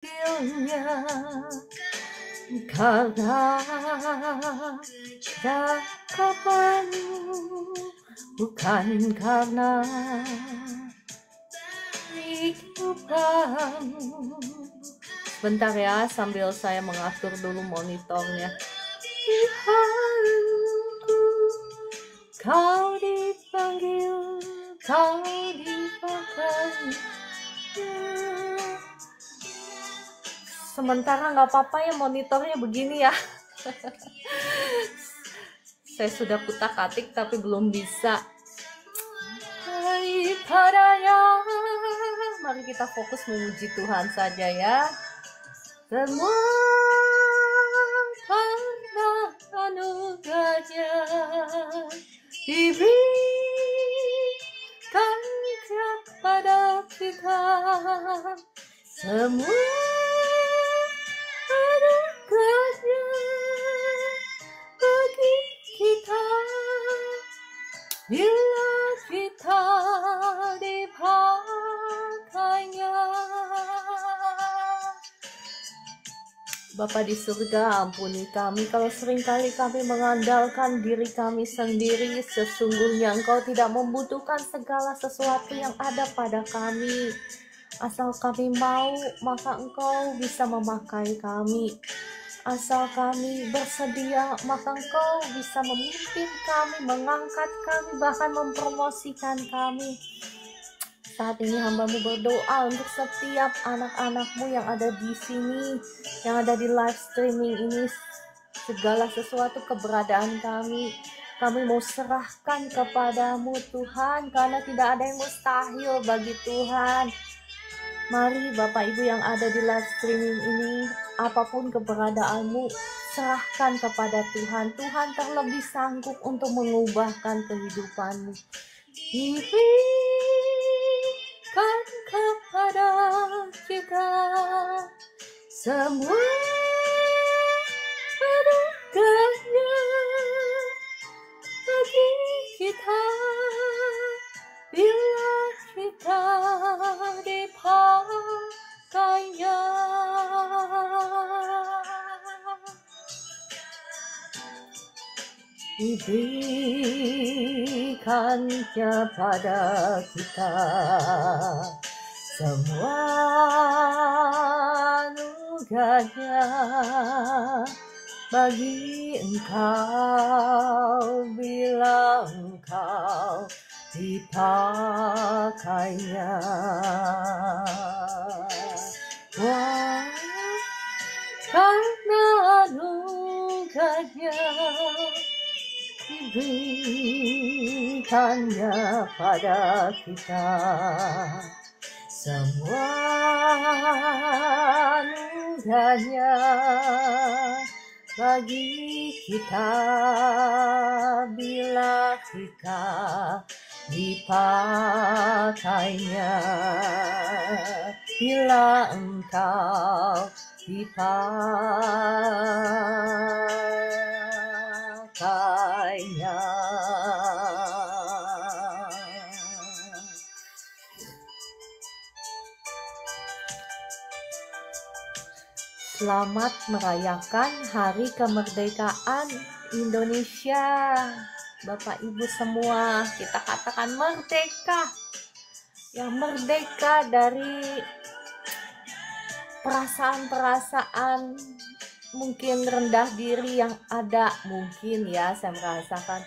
manggilnya karena cakapanmu, bukan karena kehidupanmu. Bentar ya, sambil saya mengatur dulu monitornya. Tuhanku, kau dipanggil, kau dipakai. Sementara nggak apa-apa ya monitornya begini ya. Saya sudah kutak-atik tapi belum bisa. Daripadanya, mari kita fokus memuji Tuhan saja ya. Semua karena anugerahnya diberikan kepada kita. Semua anugerahnya bagi kita, bila kita dipakainya. Bapa di surga, ampuni kami kalau seringkali kami mengandalkan diri kami sendiri. Sesungguhnya Engkau tidak membutuhkan segala sesuatu yang ada pada kami. Asal kami mau, maka Engkau bisa memakai kami. Asal kami bersedia, maka Engkau bisa memimpin kami, mengangkat kami, bahkan mempromosikan kami. Saat ini hamba-Mu berdoa untuk setiap anak-anak-Mu yang ada di sini, yang ada di live streaming ini. Segala sesuatu keberadaan kami mau serahkan kepadamu Tuhan, karena tidak ada yang mustahil bagi Tuhan. Mari Bapak Ibu yang ada di live streaming ini, apapun keberadaanmu, serahkan kepada Tuhan. Tuhan terlebih sanggup untuk mengubahkan kehidupanmu. Diberikan kepada kita semua anugerahnya bagi kita, bila kita dipakainya. Diberikannya pada kita semua anugerahnya bagi Engkau, bila Engkau dipakainya. Wah, karena anugerahnya diberikannya pada kita semua anugerahnya bagi kita, bila kita dipakainya, bila Engkau dipakainya. Selamat merayakan Hari Kemerdekaan Indonesia. Bapak Ibu semua, kita katakan merdeka. Yang merdeka dari perasaan-perasaan mungkin rendah diri yang ada. Mungkin ya, saya merasakan.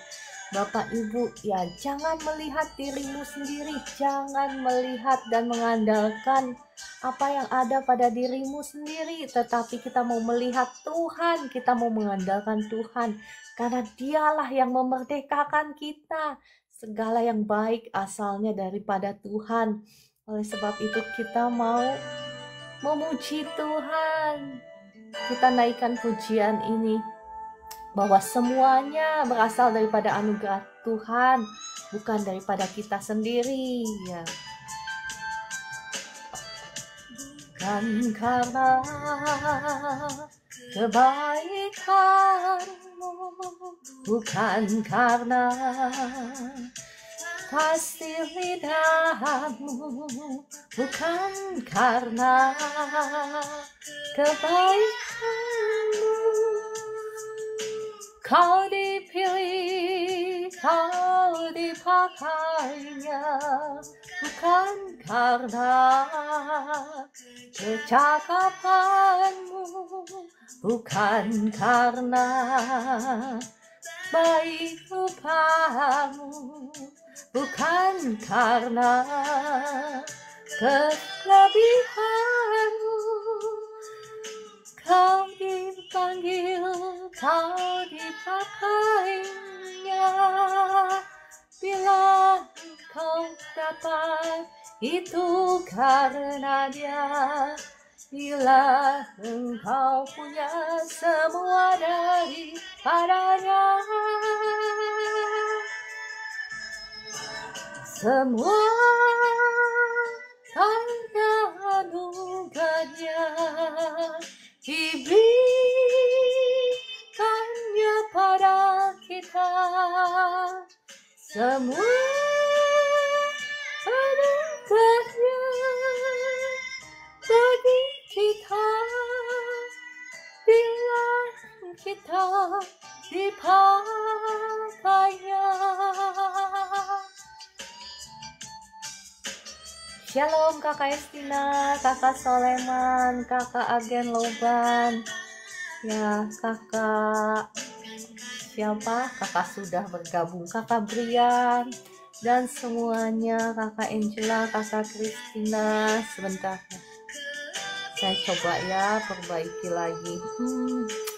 Bapak Ibu, ya jangan melihat dirimu sendiri, jangan melihat dan mengandalkan apa yang ada pada dirimu sendiri, tetapi kita mau melihat Tuhan, kita mau mengandalkan Tuhan, karena Dialah yang memerdekakan kita. Segala yang baik asalnya daripada Tuhan. Oleh sebab itu kita mau memuji Tuhan. Kita naikkan pujian ini, bahwa semuanya berasal daripada anugerah Tuhan, bukan daripada kita sendiri ya. Bukan karena kebaikanmu, bukan karena pasti lidahmu, bukan karena kebaikanmu. Kau dipilih, kau dipakainya, bukan karena kecakapanmu, bukan karena baik rupamu, bukan karena kelebihanmu. Kau dipanggil, kau dipakainya. Bila kau dapat, itu karena Dia. Bila engkau punya semua daripadanya, semua karena anugerahnya diberikannya pada kita. Semua anugerahnya bagi kita, bila kita dipakainya. Shalom Kakak Estina, Kakak Soleman, Kakak Agen Loban. Ya, Kakak siapa? Kakak sudah bergabung, Kakak Brian dan semuanya, Kakak Angela, Kakak Christina. Sebentar, saya coba ya perbaiki lagi.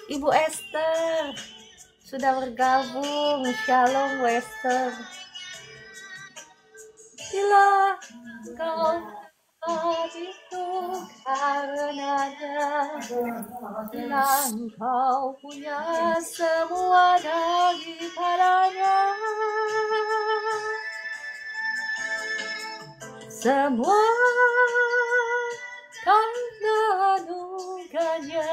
Ibu Esther sudah bergabung. Shalom Bu Esther. Bila kau itu karenanya, bila kau punya semua daripadanya, semua karena anugerahnya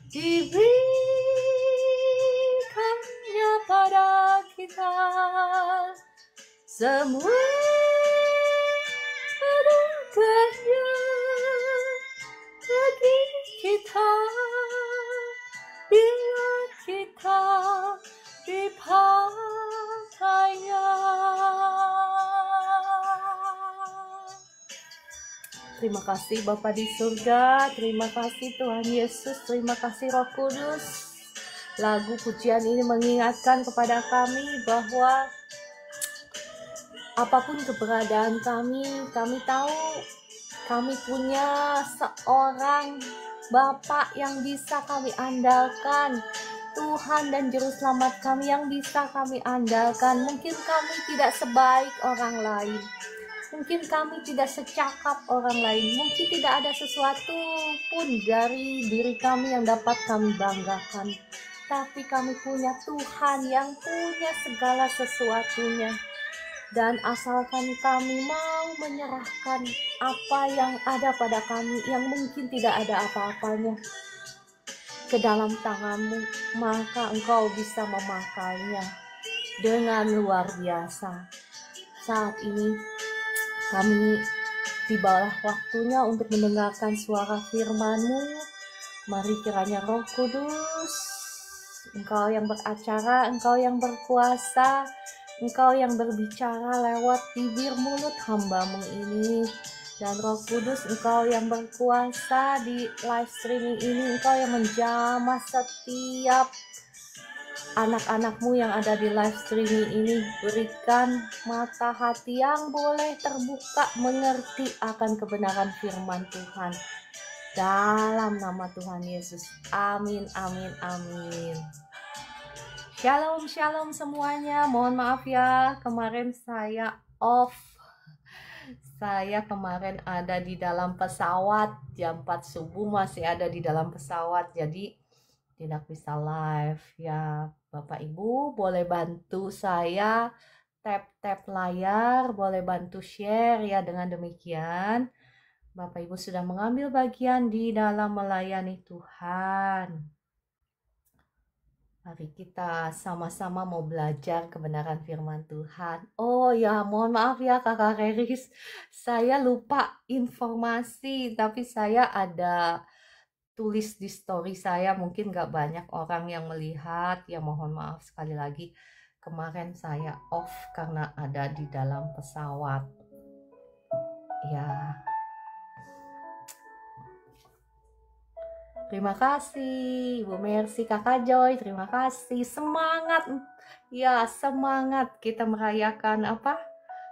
diberikannya pada kita. Semua anugerahnya bagi kita, bila kita dipakainya. Terima kasih Bapa di surga, terima kasih Tuhan Yesus, terima kasih Roh Kudus. Lagu pujian ini mengingatkan kepada kami bahwa apapun keberadaan kami tahu kami punya seorang Bapa yang bisa kami andalkan, Tuhan dan Juru Selamat kami yang bisa kami andalkan. Mungkin kami tidak sebaik orang lain, mungkin kami tidak secakap orang lain, mungkin tidak ada sesuatu pun dari diri kami yang dapat kami banggakan, tapi kami punya Tuhan yang punya segala sesuatunya. Dan asalkan kami mau menyerahkan apa yang ada pada kami yang mungkin tidak ada apa-apanya ke dalam tangan-Mu, maka Engkau bisa memakainya dengan luar biasa. Saat ini kami tibalah waktunya untuk mendengarkan suara firman-Mu. Mari kiranya Roh Kudus, Engkau yang beracara, Engkau yang berkuasa, Engkau yang berbicara lewat bibir mulut hamba-Mu ini. Dan Roh Kudus, Engkau yang berkuasa di live streaming ini, Engkau yang menjamah setiap anak-anak-Mu yang ada di live streaming ini. Berikan mata hati yang boleh terbuka mengerti akan kebenaran firman Tuhan. Dalam nama Tuhan Yesus. Amin, amin, amin. Shalom, shalom semuanya. Mohon maaf ya, kemarin saya off. Saya kemarin ada di dalam pesawat, jam 4 subuh masih ada di dalam pesawat, jadi tidak bisa live ya. Bapak Ibu boleh bantu saya tap layar, boleh bantu share ya. Dengan demikian Bapak Ibu sudah mengambil bagian di dalam melayani Tuhan. Mari kita sama-sama mau belajar kebenaran firman Tuhan. Oh ya, mohon maaf ya Kakak Reris, saya lupa informasi, tapi saya ada tulis di story saya, mungkin gak banyak orang yang melihat, ya mohon maaf sekali lagi. Kemarin saya off karena ada di dalam pesawat. Ya, terima kasih Bu Mercy, Kakak Joy, terima kasih. Semangat. Ya, semangat kita merayakan apa?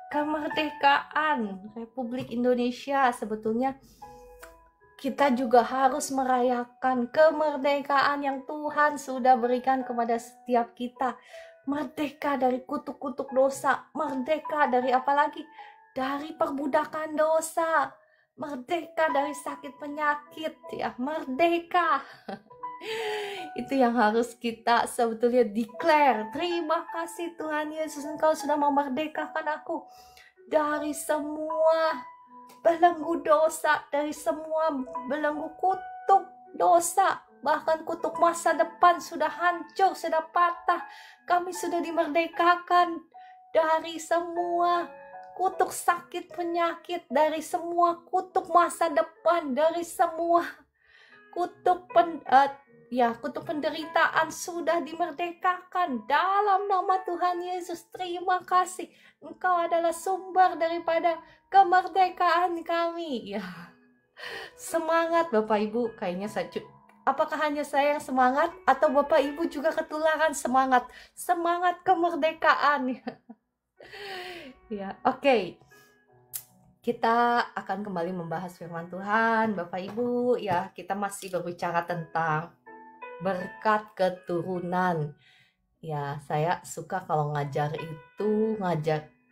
Kemerdekaan Republik Indonesia. Sebetulnya kita juga harus merayakan kemerdekaan yang Tuhan sudah berikan kepada setiap kita. Merdeka dari kutuk-kutuk dosa, merdeka dari apa lagi? Dari perbudakan dosa, merdeka dari sakit penyakit, ya, merdeka. Itu yang harus kita sebetulnya declare. Terima kasih Tuhan Yesus, Engkau sudah memerdekakan aku dari semua belenggu dosa, dari semua belenggu kutuk dosa. Bahkan kutuk masa depan sudah hancur, sudah patah. Kami sudah dimerdekakan dari semua kutuk sakit penyakit, dari semua kutuk masa depan, dari semua kutuk kutuk penderitaan sudah dimerdekakan dalam nama Tuhan Yesus. Terima kasih, Engkau adalah sumber daripada kemerdekaan kami. Ya, semangat Bapak Ibu. Kayaknya apakah hanya saya yang semangat atau Bapak Ibu juga ketularan semangat? Semangat kemerdekaan. Ya, oke. Kita akan kembali membahas firman Tuhan, Bapak Ibu. Ya, kita masih berbicara tentang berkat keturunan. Ya, saya suka kalau ngajar itu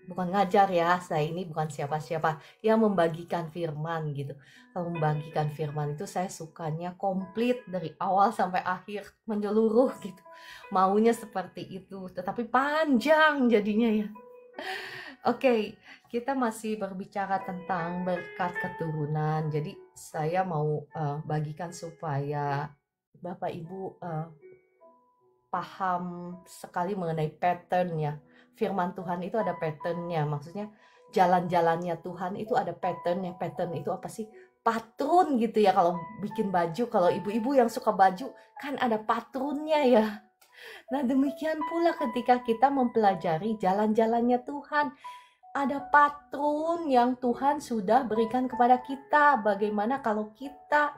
bukan ngajar ya, saya ini bukan siapa-siapa yang membagikan firman gitu. Kalau membagikan firman itu saya sukanya komplit dari awal sampai akhir, menyeluruh gitu. Maunya seperti itu, tetapi panjang jadinya ya. Oke, kita masih berbicara tentang berkat keturunan. Jadi saya mau bagikan supaya Bapak Ibu paham sekali mengenai patternnya. Firman Tuhan itu ada patternnya, maksudnya jalan-jalannya Tuhan itu ada patternnya. Pattern itu apa sih? Patrun gitu ya, kalau bikin baju, kalau ibu-ibu yang suka baju kan ada patrunnya ya. Nah, demikian pula ketika kita mempelajari jalan-jalannya Tuhan, ada patrun yang Tuhan sudah berikan kepada kita. Bagaimana kalau kita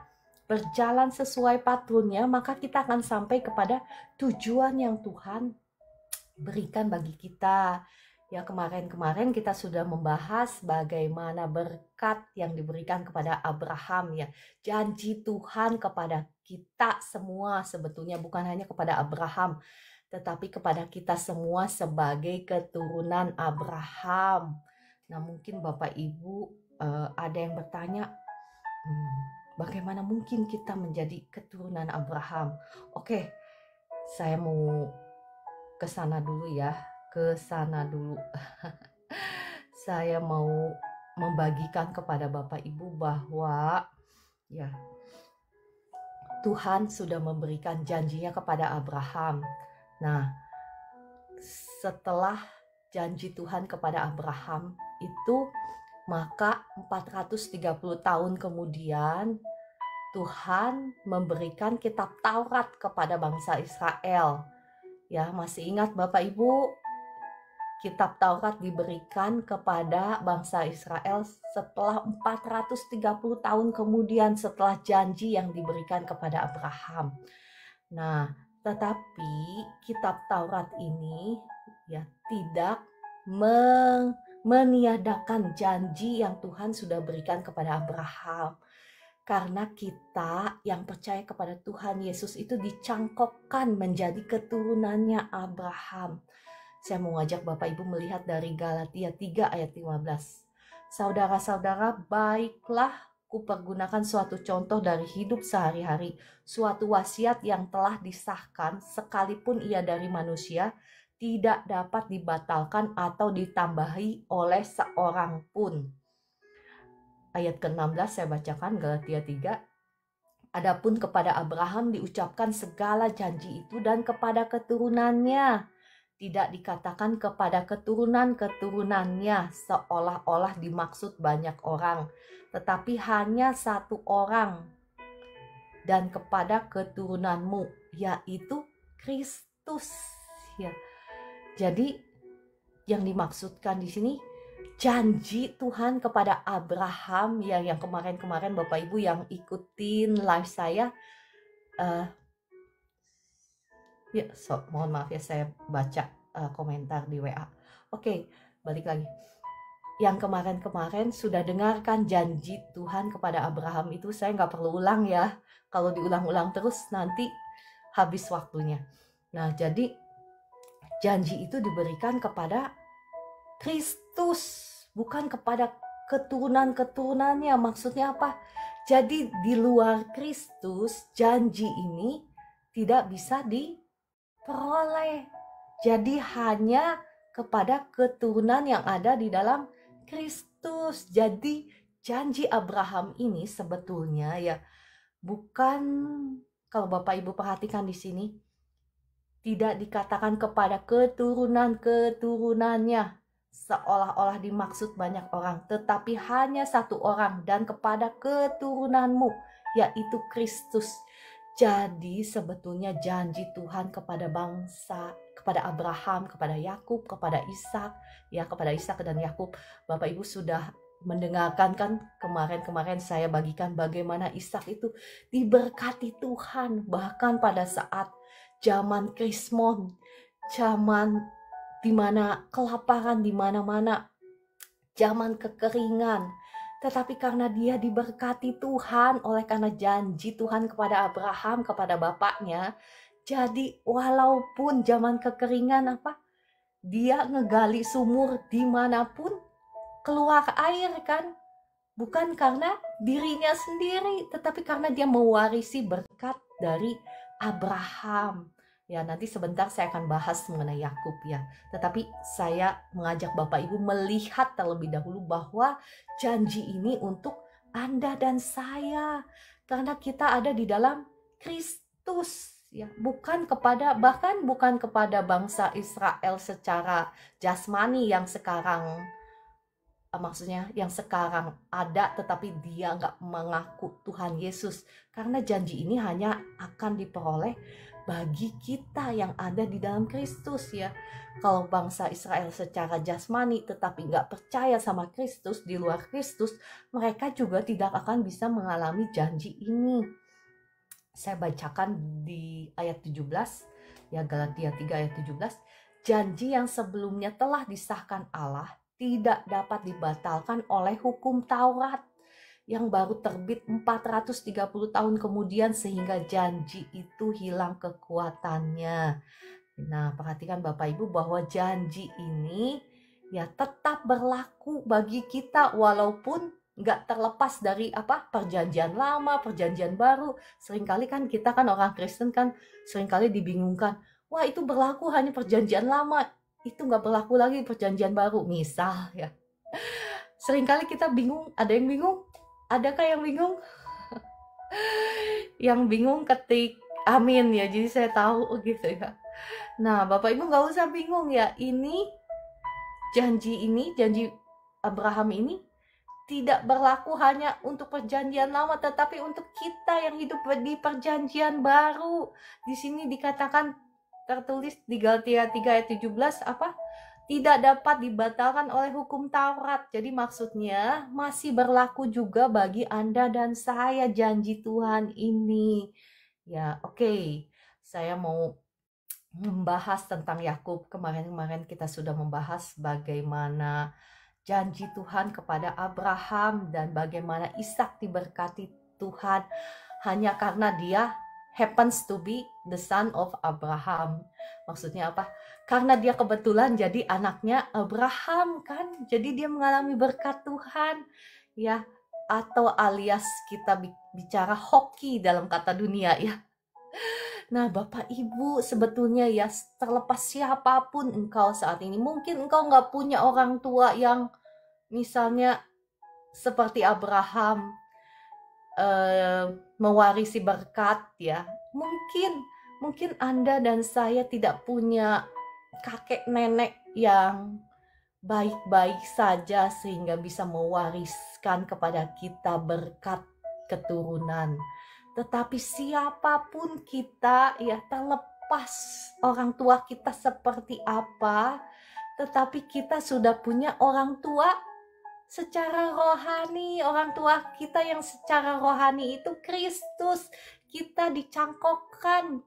berjalan sesuai patrunnya, maka kita akan sampai kepada tujuan yang Tuhan berikan bagi kita. Ya, kemarin kita sudah membahas bagaimana berkat yang diberikan kepada Abraham ya. Janji Tuhan kepada kita semua sebetulnya bukan hanya kepada Abraham, tetapi kepada kita semua sebagai keturunan Abraham. Nah, mungkin Bapak Ibu ada yang bertanya, bagaimana mungkin kita menjadi keturunan Abraham? Oke, saya mau ke sana dulu ya. Saya mau membagikan kepada Bapak Ibu bahwa ya, Tuhan sudah memberikan janjinya kepada Abraham. Nah, setelah janji Tuhan kepada Abraham itu, maka 430 tahun kemudian Tuhan memberikan kitab Taurat kepada bangsa Israel. Ya, masih ingat Bapak Ibu, kitab Taurat diberikan kepada bangsa Israel setelah 430 tahun kemudian setelah janji yang diberikan kepada Abraham. Nah, tetapi kitab Taurat ini ya tidak meniadakan janji yang Tuhan sudah berikan kepada Abraham. Karena kita yang percaya kepada Tuhan Yesus itu dicangkokkan menjadi keturunannya Abraham. Saya mau ngajak Bapak Ibu melihat dari Galatia 3 ayat 15. Saudara-saudara, baiklah kupergunakan suatu contoh dari hidup sehari-hari, suatu wasiat yang telah disahkan sekalipun ia dari manusia, tidak dapat dibatalkan atau ditambahi oleh seorang pun. Ayat ke-16 saya bacakan, Galatia 3. Adapun kepada Abraham diucapkan segala janji itu dan kepada keturunannya. Tidak dikatakan kepada keturunan-keturunannya seolah-olah dimaksud banyak orang, tetapi hanya satu orang. Dan kepada keturunanmu, yaitu Kristus. Ya. Jadi yang dimaksudkan di sini janji Tuhan kepada Abraham, yang kemarin-kemarin Bapak Ibu yang ikutin live saya, mohon maaf ya, saya baca komentar di WA. Oke, balik lagi. Yang kemarin-kemarin sudah dengarkan janji Tuhan kepada Abraham itu, saya nggak perlu ulang ya. Kalau diulang-ulang terus nanti habis waktunya. Nah, jadi janji itu diberikan kepada Kristus, bukan kepada keturunan-keturunannya. Maksudnya apa? Jadi di luar Kristus, janji ini tidak bisa diperoleh. Jadi hanya kepada keturunan yang ada di dalam Kristus. Jadi janji Abraham ini sebetulnya ya bukan, kalau Bapak Ibu perhatikan di sini, tidak dikatakan kepada keturunan-keturunannya seolah-olah dimaksud banyak orang, tetapi hanya satu orang, dan kepada keturunanmu, yaitu Kristus. Jadi sebetulnya janji Tuhan kepada bangsa, kepada Abraham, kepada Yakub, kepada Ishak, ya kepada Ishak dan Yakub. Bapak Ibu sudah mendengarkan kan kemarin saya bagikan bagaimana Ishak itu diberkati Tuhan, bahkan pada saat zaman Krismon, zaman di mana kelaparan di mana-mana, zaman kekeringan, tetapi karena dia diberkati Tuhan oleh karena janji Tuhan kepada Abraham, kepada bapaknya, jadi walaupun zaman kekeringan dia ngegali sumur dimanapun keluar air kan, bukan karena dirinya sendiri, tetapi karena dia mewarisi berkat dari Abraham. Ya, nanti sebentar saya akan bahas mengenai Yakub ya. Tetapi saya mengajak Bapak Ibu melihat terlebih dahulu bahwa janji ini untuk Anda dan saya. Karena kita ada di dalam Kristus ya, bukan kepada bangsa Israel secara jasmani yang sekarang yang sekarang ada, tetapi dia nggak mengaku Tuhan Yesus. Karena janji ini hanya akan diperoleh bagi kita yang ada di dalam Kristus ya. Kalau bangsa Israel secara jasmani tetapi nggak percaya sama Kristus, di luar Kristus, mereka juga tidak akan bisa mengalami janji ini. Saya bacakan di ayat 17 ya, Galatia 3 ayat 17. Janji yang sebelumnya telah disahkan Allah tidak dapat dibatalkan oleh hukum Taurat yang baru terbit 430 tahun kemudian sehingga janji itu hilang kekuatannya. Nah, perhatikan Bapak Ibu bahwa janji ini ya tetap berlaku bagi kita walaupun nggak terlepas dari perjanjian lama, perjanjian baru. Seringkali kan kita kan orang Kristen kan seringkali dibingungkan, wah itu berlaku hanya perjanjian lama, itu nggak berlaku lagi perjanjian baru misal ya. Seringkali kita bingung, ada yang bingung? Adakah yang bingung? Yang bingung ketik amin ya, jadi saya tahu gitu ya. Nah Bapak Ibu nggak usah bingung ya, ini janji Abraham ini tidak berlaku hanya untuk perjanjian lama, tetapi untuk kita yang hidup di perjanjian baru. Di sini dikatakan, tertulis di Galatia 3 ayat 17 tidak dapat dibatalkan oleh hukum Taurat. Jadi maksudnya masih berlaku juga bagi Anda dan saya janji Tuhan ini. Ya, oke. Saya mau membahas tentang Yakub. Kemarin kita sudah membahas bagaimana janji Tuhan kepada Abraham dan bagaimana Ishak diberkati Tuhan hanya karena dia happens to be the son of Abraham. Maksudnya apa? Karena dia kebetulan jadi anaknya Abraham kan. Jadi dia mengalami berkat Tuhan ya, atau alias kita bicara hoki dalam kata dunia ya. Nah Bapak Ibu sebetulnya ya, terlepas siapapun engkau saat ini, mungkin engkau nggak punya orang tua yang misalnya seperti Abraham, mewarisi berkat ya. Mungkin Anda dan saya tidak punya kakek nenek yang baik-baik saja sehingga bisa mewariskan kepada kita berkat keturunan. Tetapi siapapun kita ya, terlepas orang tua kita seperti apa, tetapi kita sudah punya orang tua secara rohani. Orang tua kita yang secara rohani itu Kristus. Kita dicangkokkan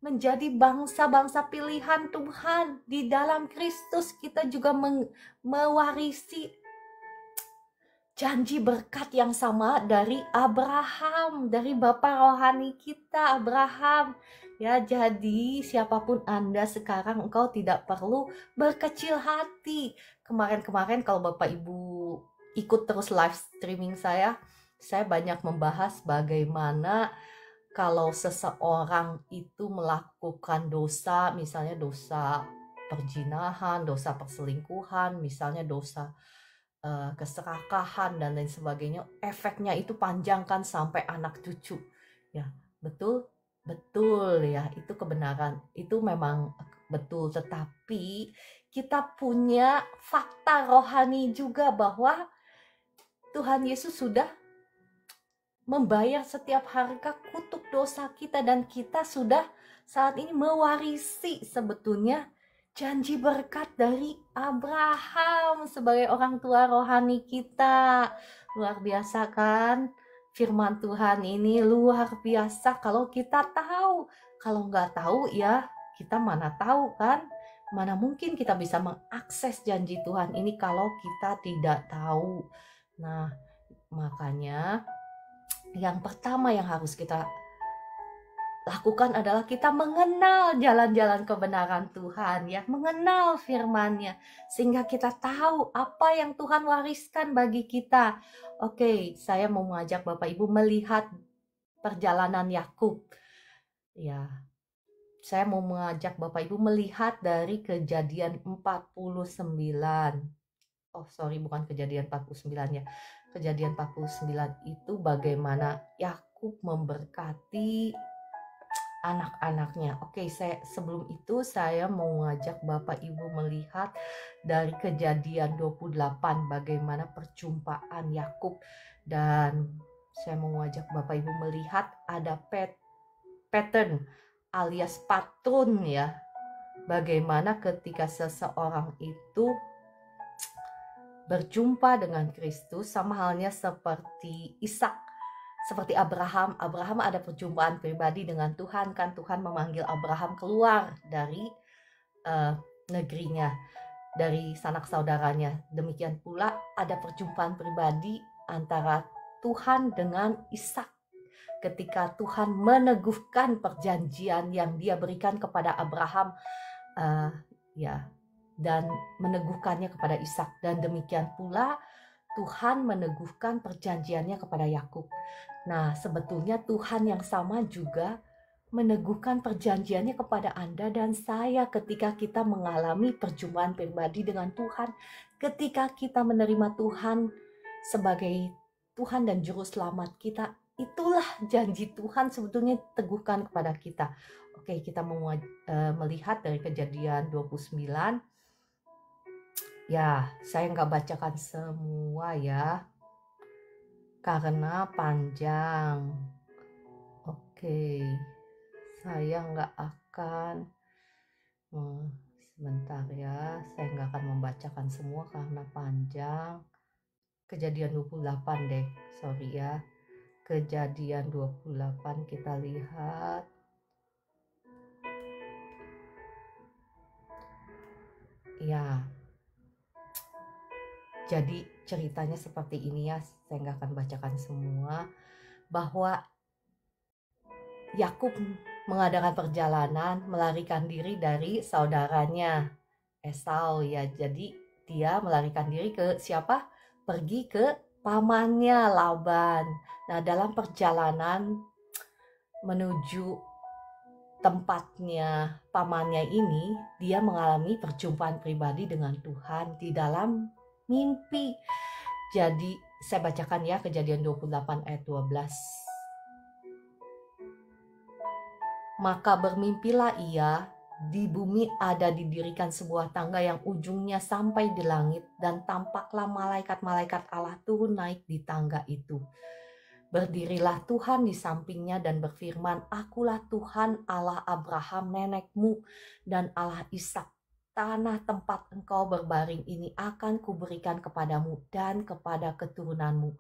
menjadi bangsa-bangsa pilihan Tuhan. Di dalam Kristus kita juga mewarisi janji berkat yang sama dari Abraham, dari Bapa rohani kita Abraham. Ya, jadi siapapun Anda sekarang, engkau tidak perlu berkecil hati. Kemarin-kemarin kalau Bapak Ibu ikut terus live streaming saya banyak membahas bagaimana kalau seseorang itu melakukan dosa, misalnya dosa perzinahan, dosa perselingkuhan, misalnya dosa keserakahan dan lain sebagainya, efeknya itu panjangkan sampai anak cucu. Ya, betul ya, itu kebenaran, itu memang betul. Tetapi kita punya fakta rohani juga bahwa Tuhan Yesus sudah membayar setiap harga kutuk dosa kita, dan kita sudah saat ini mewarisi sebetulnya janji berkat dari Abraham sebagai orang tua rohani kita. Luar biasa kan? Firman Tuhan ini luar biasa kalau kita tahu. Kalau nggak tahu ya, kita mana tahu kan? Mana mungkin kita bisa mengakses janji Tuhan ini kalau kita tidak tahu. Nah, makanya yang pertama yang harus kita lakukan adalah kita mengenal jalan-jalan kebenaran Tuhan ya, mengenal firman-Nya sehingga kita tahu apa yang Tuhan wariskan bagi kita. Oke, saya mau mengajak Bapak Ibu melihat perjalanan Yakub. Ya, saya mau mengajak Bapak Ibu melihat dari Kejadian 49. Oh, sorry, bukan Kejadian 49 ya. Kejadian 49 itu bagaimana Yakub memberkati anak-anaknya. Oke, sebelum itu saya mau ngajak Bapak Ibu melihat dari Kejadian 28 bagaimana perjumpaan Yakub, dan saya mau ngajak Bapak Ibu melihat ada pattern alias patron ya. Bagaimana ketika seseorang itu berjumpa dengan Kristus, sama halnya seperti Ishak, seperti Abraham ada perjumpaan pribadi dengan Tuhan kan. Tuhan memanggil Abraham keluar dari negerinya, dari sanak saudaranya. Demikian pula ada perjumpaan pribadi antara Tuhan dengan Ishak ketika Tuhan meneguhkan perjanjian yang Dia berikan kepada Abraham dan meneguhkannya kepada Ishak, dan demikian pula Tuhan meneguhkan perjanjiannya kepada Yakub. Nah, sebetulnya Tuhan yang sama juga meneguhkan perjanjiannya kepada Anda dan saya ketika kita mengalami perjumpaan pribadi dengan Tuhan, ketika kita menerima Tuhan sebagai Tuhan dan Juru Selamat kita. Itulah janji Tuhan sebetulnya teguhkan kepada kita. Oke, kita mau melihat dari Kejadian 29. Ya, saya nggak bacakan semua ya, karena panjang. Oke, saya nggak akan, sebentar ya, saya nggak akan membacakan semua karena panjang. Kejadian 28 deh, sorry ya. Kejadian 28 kita lihat. Ya, jadi ceritanya seperti ini ya, saya nggak akan bacakan semua. Bahwa Yakub mengadakan perjalanan melarikan diri dari saudaranya Esau ya. Jadi dia melarikan diri ke siapa? Pergi ke pamannya Laban. Nah, dalam perjalanan menuju tempatnya pamannya ini, dia mengalami perjumpaan pribadi dengan Tuhan di dalam mimpi. Jadi Saya bacakan ya, Kejadian 28 ayat 12. Maka bermimpilah ia, di bumi ada didirikan sebuah tangga yang ujungnya sampai di langit, dan tampaklah malaikat-malaikat Allah turun naik di tangga itu. Berdirilah Tuhan di sampingnya dan berfirman, Akulah Tuhan Allah Abraham nenekmu dan Allah Ishak. Tanah tempat engkau berbaring ini akan kuberikan kepadamu dan kepada keturunanmu.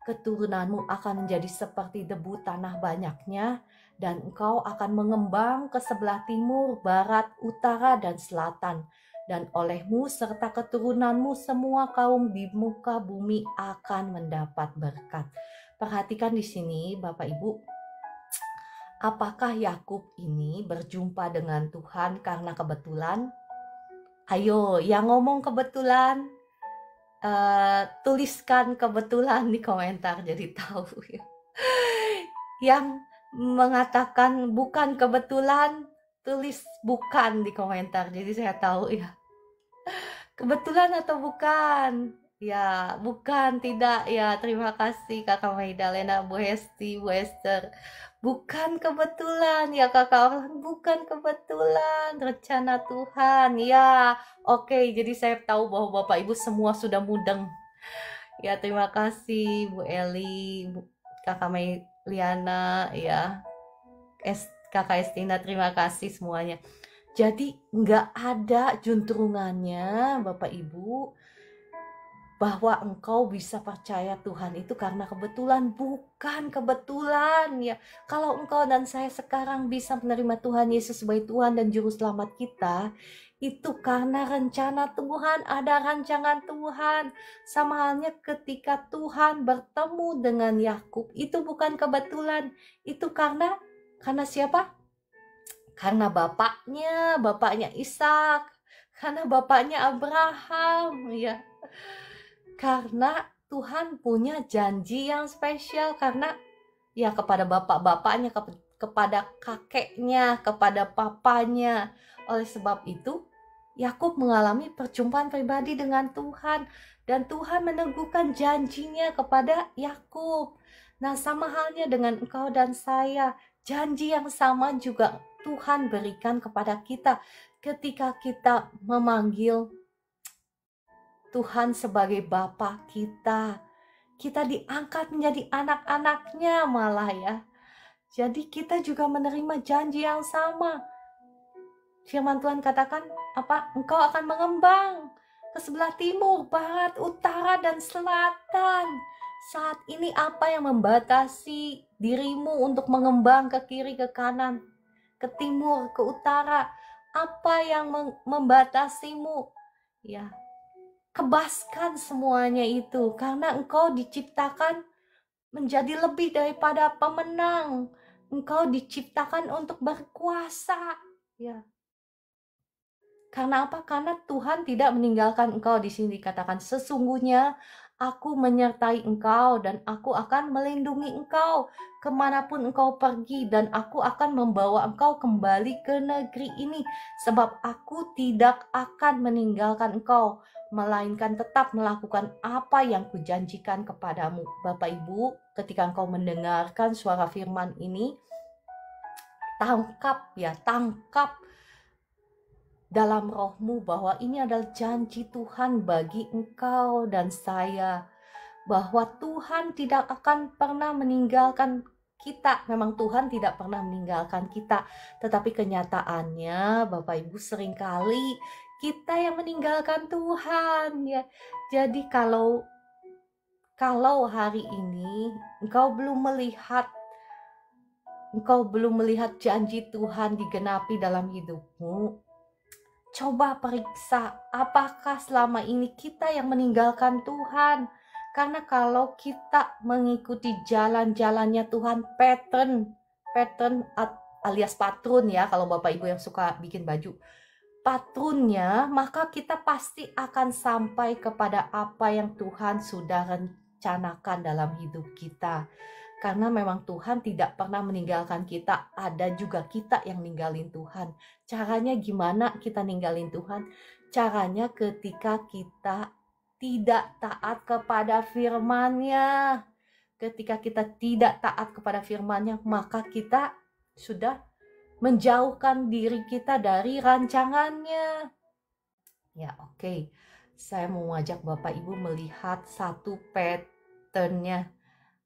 Keturunanmu akan menjadi seperti debu tanah banyaknya, dan engkau akan mengembang ke sebelah timur, barat, utara, dan selatan. Dan olehmu serta keturunanmu semua kaum di muka bumi akan mendapat berkat. Perhatikan di sini Bapak Ibu, apakah Yakub ini berjumpa dengan Tuhan karena kebetulan? Ayo, yang ngomong kebetulan, tuliskan kebetulan di komentar jadi tahu ya. Yang mengatakan bukan kebetulan, tulis bukan di komentar jadi saya tahu ya. Kebetulan atau bukan? Ya, bukan, tidak ya. Terima kasih Kakak Maidalena, Bu Hesti, Bu Esther. Bukan kebetulan ya Kakak Orlan, bukan kebetulan, rencana Tuhan. Ya, oke, jadi saya tahu bahwa Bapak Ibu semua sudah mudeng. Ya, terima kasih Bu Eli, Kakak Mailiana, ya. Kakak Estina, terima kasih semuanya. Jadi nggak ada juntrungannya Bapak Ibu bahwa engkau bisa percaya Tuhan itu karena kebetulan, bukan kebetulan ya. Kalau engkau dan saya sekarang bisa menerima Tuhan Yesus sebagai Tuhan dan Juru Selamat kita, itu karena rencana Tuhan, ada rancangan Tuhan. Sama halnya ketika Tuhan bertemu dengan Yakub, itu bukan kebetulan, itu karena siapa? Karena bapaknya Ishak, karena bapaknya Abraham ya. Karena Tuhan punya janji yang spesial, karena ya kepada bapak-bapaknya, kepada kakeknya, kepada papanya. Oleh sebab itu Yakub mengalami perjumpaan pribadi dengan Tuhan, dan Tuhan meneguhkan janjinya kepada Yakub. Nah, sama halnya dengan engkau dan saya, janji yang sama juga Tuhan berikan kepada kita ketika kita memanggil Tuhan sebagai Bapa kita. Kita diangkat menjadi anak-anaknya malah ya. Jadi kita juga menerima janji yang sama. Firman Tuhan katakan, apa? Engkau akan mengembang ke sebelah timur, barat, utara, dan selatan. Saat ini apa yang membatasi dirimu untuk mengembang ke kiri, ke kanan, ke timur, ke utara? Apa yang membatasimu? Ya, kebaskan semuanya itu, karena engkau diciptakan menjadi lebih daripada pemenang. Engkau diciptakan untuk berkuasa, ya. Karena apa? Karena Tuhan tidak meninggalkan engkau. Di sini dikatakan, sesungguhnya Aku menyertai engkau dan aku akan melindungi engkau kemanapun engkau pergi, dan aku akan membawa engkau kembali ke negeri ini, sebab aku tidak akan meninggalkan engkau, melainkan tetap melakukan apa yang kujanjikan kepadamu. Bapak Ibu, ketika engkau mendengarkan suara firman ini, tangkap dalam rohmu bahwa ini adalah janji Tuhan bagi engkau dan saya, bahwa Tuhan tidak akan pernah meninggalkan kita. Memang Tuhan tidak pernah meninggalkan kita, tetapi kenyataannya Bapak Ibu seringkali kita yang meninggalkan Tuhan ya. Jadi kalau hari ini engkau belum melihat janji Tuhan digenapi dalam hidupmu, coba periksa apakah selama ini kita yang meninggalkan Tuhan. Karena kalau kita mengikuti jalan-jalannya Tuhan, pattern alias patron ya, kalau Bapak Ibu yang suka bikin baju, patronnya, maka kita pasti akan sampai kepada apa yang Tuhan sudah rencanakan dalam hidup kita. Karena memang Tuhan tidak pernah meninggalkan kita, ada juga kita yang ninggalin Tuhan. Caranya gimana kita ninggalin Tuhan? Caranya ketika kita tidak taat kepada firman-Nya. Ketika kita tidak taat kepada firman-Nya, maka kita sudah menjauhkan diri kita dari rancangannya. Ya, oke. Saya mau ngajak Bapak Ibu melihat satu pattern-nya.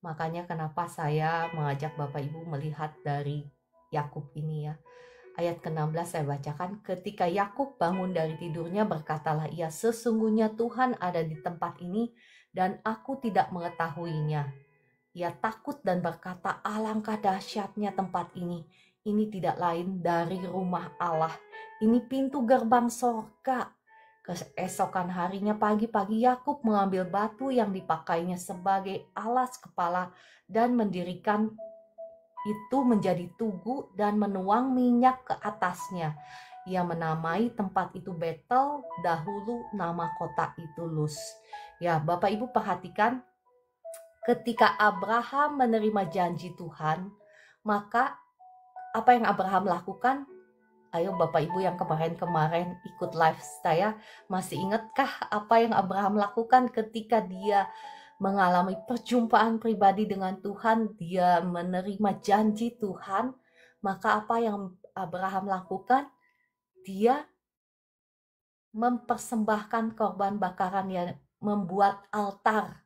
Makanya kenapa saya mengajak Bapak Ibu melihat dari Yakub ini ya. Ayat ke-16 saya bacakan, ketika Yakub bangun dari tidurnya berkatalah ia, sesungguhnya Tuhan ada di tempat ini dan aku tidak mengetahuinya. Ia takut dan berkata, alangkah dahsyatnya tempat ini. Ini tidak lain dari rumah Allah. Ini pintu gerbang sorga. Keesokan harinya pagi-pagi Yakub mengambil batu yang dipakainya sebagai alas kepala dan mendirikan itu menjadi tugu dan menuang minyak ke atasnya. Ia menamai tempat itu Betel, dahulu nama kota itu Luz. Ya, Bapak Ibu perhatikan, ketika Abraham menerima janji Tuhan, maka apa yang Abraham lakukan? Ayo Bapak Ibu yang kemarin-kemarin ikut live saya, masih ingatkah apa yang Abraham lakukan ketika dia mengalami perjumpaan pribadi dengan Tuhan, dia menerima janji Tuhan? Maka apa yang Abraham lakukan? Dia mempersembahkan korban bakaran, yang membuat altar.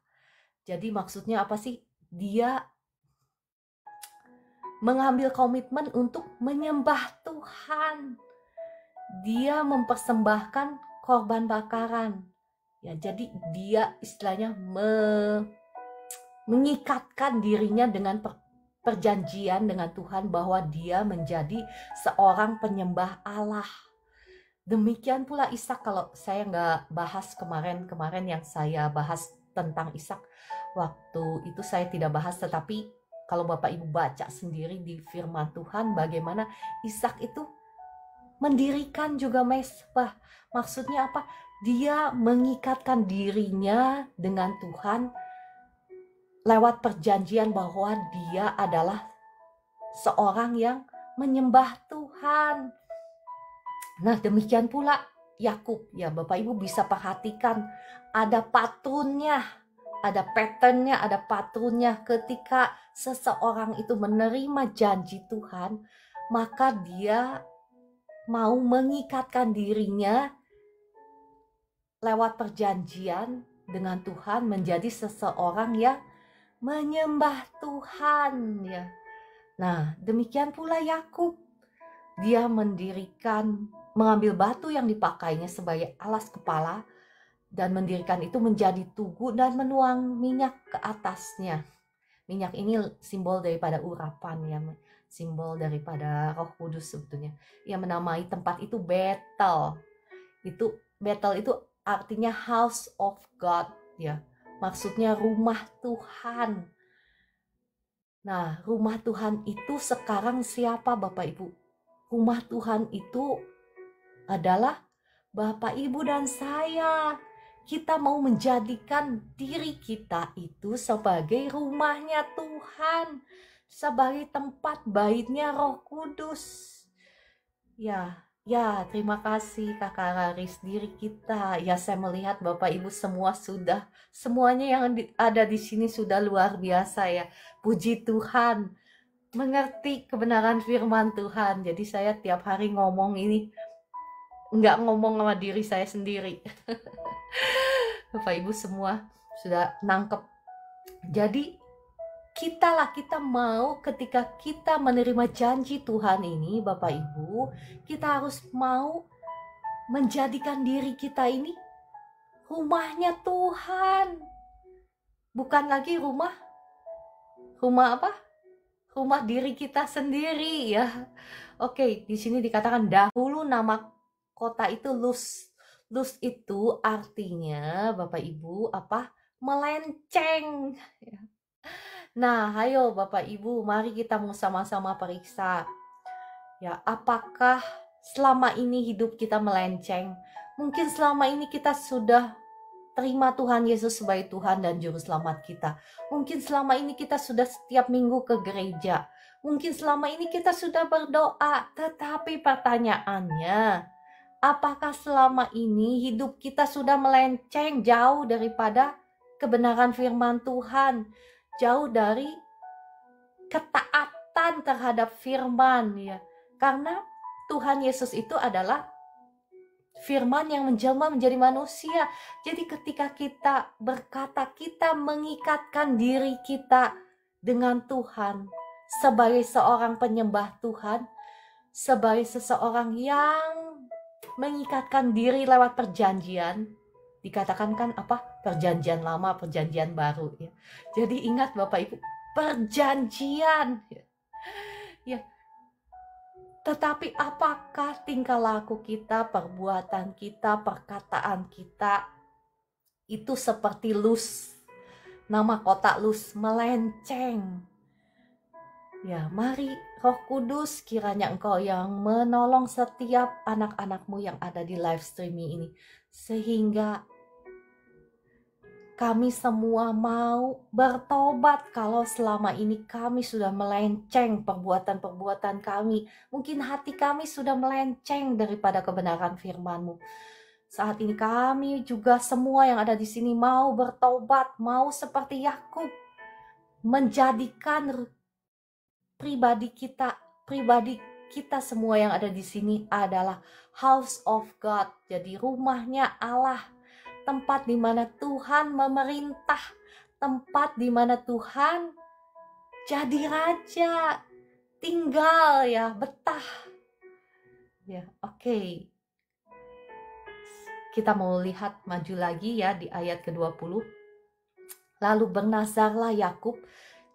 Jadi maksudnya apa sih? Dia mengambil komitmen untuk menyembah Tuhan. Dia mempersembahkan korban bakaran. Ya, jadi dia istilahnya mengikatkan dirinya dengan perjanjian dengan Tuhan bahwa dia menjadi seorang penyembah Allah. Demikian pula Ishak. Kalau saya nggak bahas kemarin yang saya bahas tentang Ishak, waktu itu saya tidak bahas, tetapi kalau Bapak Ibu baca sendiri di firman Tuhan bagaimana Ishak itu mendirikan juga mezbah. Maksudnya apa? Dia mengikatkan dirinya dengan Tuhan lewat perjanjian bahwa dia adalah seorang yang menyembah Tuhan. Nah, demikian pula Yakub. Ya, Bapak Ibu bisa perhatikan ada patternnya, ada patternnya, ada patternnya. Ketika seseorang itu menerima janji Tuhan, maka dia mau mengikatkan dirinya lewat perjanjian dengan Tuhan menjadi seseorang yang menyembah Tuhan ya. Nah, demikian pula Yakub. Dia mengambil batu yang dipakainya sebagai alas kepala dan mendirikan itu menjadi tugu dan menuang minyak ke atasnya. Minyak ini simbol daripada urapan ya, simbol daripada Roh Kudus sebetulnya. Ia menamai tempat itu Betel. Betel itu artinya house of God ya. Maksudnya rumah Tuhan. Nah, rumah Tuhan itu sekarang siapa Bapak Ibu? Rumah Tuhan itu adalah Bapak Ibu dan saya. Kita mau menjadikan diri kita itu sebagai rumahnya Tuhan, sebagai tempat baitnya Roh Kudus. Ya, terima kasih Kakak Raris, diri kita. Ya, saya melihat Bapak Ibu semuanya yang ada di sini sudah luar biasa ya. Puji Tuhan, mengerti kebenaran firman Tuhan. Jadi saya tiap hari ngomong ini, nggak ngomong sama diri saya sendiri. Bapak Ibu semua sudah nangkep. Jadi kita mau ketika kita menerima janji Tuhan ini Bapak Ibu, kita harus mau menjadikan diri kita ini rumahnya Tuhan. Bukan lagi rumah apa? Rumah diri kita sendiri ya. Oke, di sini dikatakan dahulu nama kota itu Luz. Luz itu artinya Bapak Ibu apa? Melenceng. Nah, ayo Bapak Ibu, mari kita mau sama-sama periksa. Ya, apakah selama ini hidup kita melenceng? Mungkin selama ini kita sudah terima Tuhan Yesus sebagai Tuhan dan Juru Selamat kita. Mungkin selama ini kita sudah setiap minggu ke gereja. Mungkin selama ini kita sudah berdoa. Tetapi pertanyaannya, Apakah selama ini hidup kita sudah melenceng jauh daripada kebenaran firman Tuhan, jauh dari ketaatan terhadap firman ya. Karena Tuhan Yesus itu adalah firman yang menjelma menjadi manusia. Jadi ketika kita berkata, kita mengikatkan diri kita dengan Tuhan sebagai seorang penyembah Tuhan, sebagai seseorang yang mengikatkan diri lewat perjanjian. Dikatakan kan apa? Perjanjian lama, perjanjian baru ya. Jadi ingat Bapak Ibu, perjanjian ya. Tetapi apakah tingkah laku kita, perbuatan kita, perkataan kita itu seperti Luz, nama kota Luz, melenceng? Ya, mari Roh Kudus kiranya Engkau yang menolong setiap anak-anakmu yang ada di live streaming ini, sehingga kami semua mau bertobat kalau selama ini kami sudah melenceng perbuatan-perbuatan kami. Mungkin hati kami sudah melenceng daripada kebenaran firman-Mu. Saat ini kami juga semua yang ada di sini mau bertobat, mau seperti Yakub, menjadikan pribadi kita semua yang ada di sini adalah house of God. Jadi rumahnya Allah, tempat di mana Tuhan memerintah, tempat di mana Tuhan jadi raja, tinggal ya, betah. Ya, oke. Kita mau lihat maju lagi ya di ayat ke-20. Lalu bernazarlah Yakub,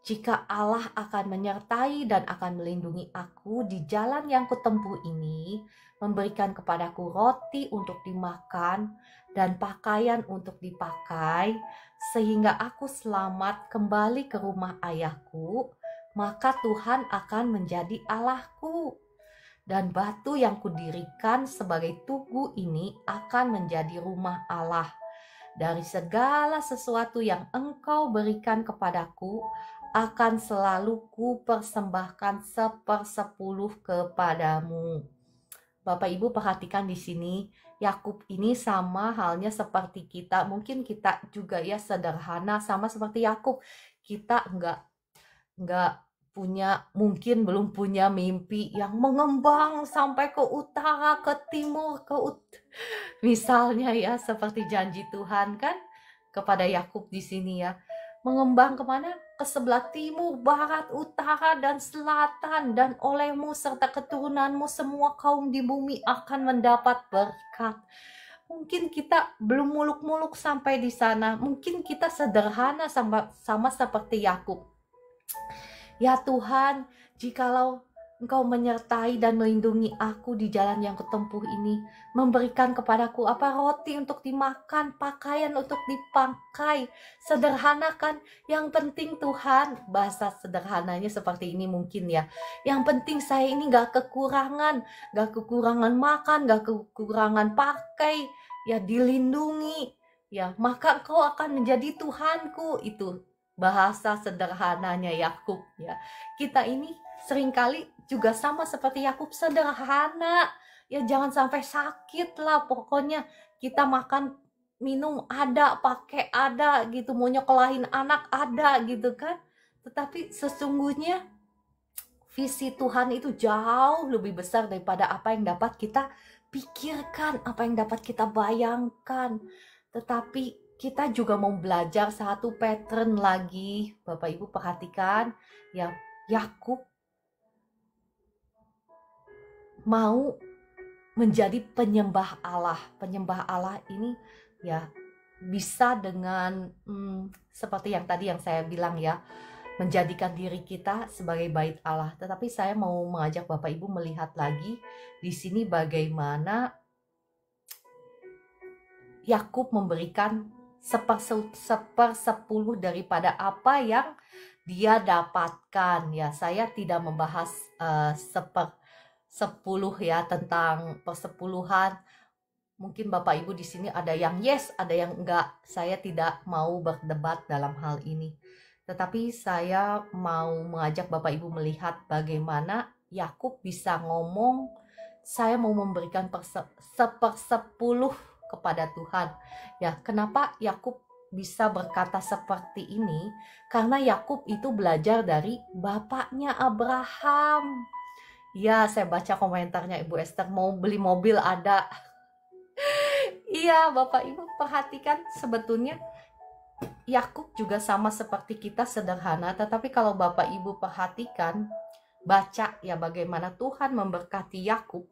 jika Allah akan menyertai dan akan melindungi aku di jalan yang kutempuh ini, memberikan kepadaku roti untuk dimakan dan pakaian untuk dipakai, sehingga aku selamat kembali ke rumah ayahku, maka Tuhan akan menjadi Allahku. Dan batu yang kudirikan sebagai tugu ini akan menjadi rumah Allah. Dari segala sesuatu yang Engkau berikan kepadaku, akan selalu kupersembahkan 1/10 kepadamu. Bapak Ibu perhatikan di sini, Yakub ini sama halnya seperti kita. Mungkin kita juga ya sederhana, sama seperti Yakub. Kita enggak punya, mungkin belum punya mimpi yang mengembang sampai ke utara, ke timur, misalnya ya seperti janji Tuhan kan kepada Yakub di sini ya. Mengembang kemana? Ke sebelah timur, barat, utara, dan selatan. Dan olehmu serta keturunanmu semua kaum di bumi akan mendapat berkat. Mungkin kita belum muluk-muluk sampai di sana. Mungkin kita sederhana sama seperti Yakub. Ya Tuhan, jikalau Engkau menyertai dan melindungi aku di jalan yang kutempuh ini, memberikan kepadaku roti untuk dimakan, pakaian untuk dipakai. Sederhana kan? Yang penting Tuhan, bahasa sederhananya seperti ini mungkin ya. Yang penting saya ini gak kekurangan makan, gak kekurangan pakai, ya dilindungi. Ya, maka Engkau akan menjadi Tuhanku. Itu bahasa sederhananya Yakub ya. Kita ini seringkali juga sama seperti Yakub, sederhana ya, jangan sampai sakit lah. Pokoknya kita makan minum ada, pakai ada gitu, mau nyekolahin anak ada gitu kan. Tetapi sesungguhnya visi Tuhan itu jauh lebih besar daripada apa yang dapat kita pikirkan, apa yang dapat kita bayangkan. Tetapi kita juga mau belajar satu pattern lagi. Bapak Ibu perhatikan ya, Yakub mau menjadi penyembah Allah. Penyembah Allah ini ya bisa dengan seperti yang tadi yang saya bilang ya, menjadikan diri kita sebagai bait Allah. Tetapi saya mau mengajak Bapak Ibu melihat lagi di sini bagaimana Yakub memberikan 1/10 daripada apa yang dia dapatkan ya. Saya tidak membahas 10 ya, tentang persepuluhan. Mungkin Bapak Ibu di sini ada yang yes, ada yang enggak. Saya tidak mau berdebat dalam hal ini. Tetapi saya mau mengajak Bapak Ibu melihat bagaimana Yakub bisa ngomong saya mau memberikan sepersepuluh kepada Tuhan. Ya, kenapa Yakub bisa berkata seperti ini? Karena Yakub itu belajar dari bapaknya Abraham. Ya, saya baca komentarnya Ibu Esther, mau beli mobil ada. Iya, Bapak Ibu perhatikan, sebetulnya Yakub juga sama seperti kita, sederhana, tetapi kalau Bapak Ibu perhatikan, baca ya bagaimana Tuhan memberkati Yakub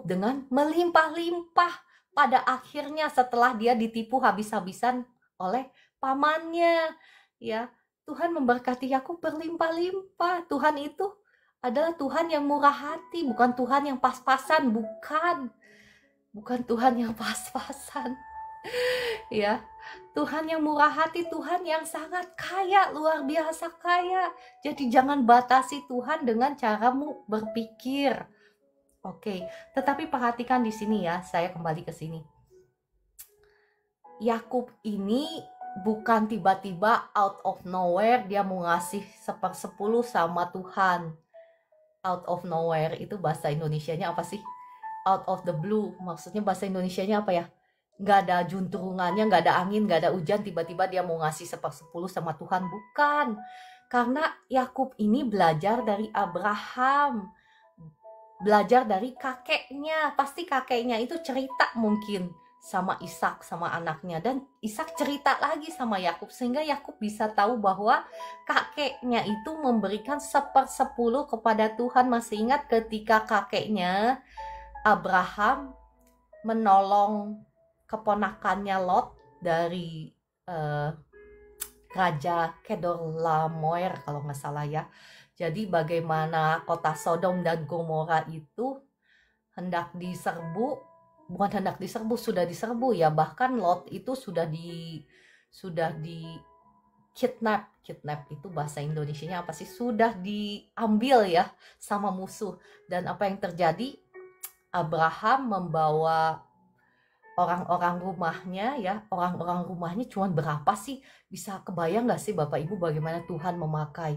dengan melimpah-limpah pada akhirnya setelah dia ditipu habis-habisan oleh pamannya. Ya, Tuhan memberkati Yakub berlimpah-limpah. Tuhan itu adalah Tuhan yang murah hati, bukan Tuhan yang pas-pasan, bukan Tuhan yang pas-pasan. Ya, Tuhan yang murah hati, Tuhan yang sangat kaya, luar biasa kaya. Jadi jangan batasi Tuhan dengan caramu berpikir. Oke, tetapi perhatikan di sini ya, saya kembali ke sini. Yakub ini bukan tiba-tiba out of nowhere dia mau ngasih 1/10 sama Tuhan. Out of nowhere itu bahasa Indonesianya apa sih? Out of the blue, maksudnya bahasa Indonesianya apa ya? Nggak ada juntrungannya, nggak ada angin, nggak ada hujan, tiba-tiba dia mau ngasih 1/10 sama Tuhan. Bukan, karena Yakub ini belajar dari Abraham, belajar dari kakeknya. Pasti kakeknya itu cerita mungkin sama Ishak, sama anaknya, dan Ishak cerita lagi sama Yakub, sehingga Yakub bisa tahu bahwa kakeknya itu memberikan 1/10 kepada Tuhan. Masih ingat ketika kakeknya Abraham menolong keponakannya Lot dari Raja Kedorlaomer kalau nggak salah ya. Jadi bagaimana kota Sodom dan Gomora itu hendak diserbu, bukan hendak diserbu, sudah diserbu ya. Bahkan Lot itu sudah di kidnap itu bahasa Indonesianya apa sih? Sudah diambil ya sama musuh. Dan apa yang terjadi? Abraham membawa orang-orang rumahnya cuma berapa sih? Bisa kebayang nggak sih Bapak Ibu bagaimana Tuhan memakai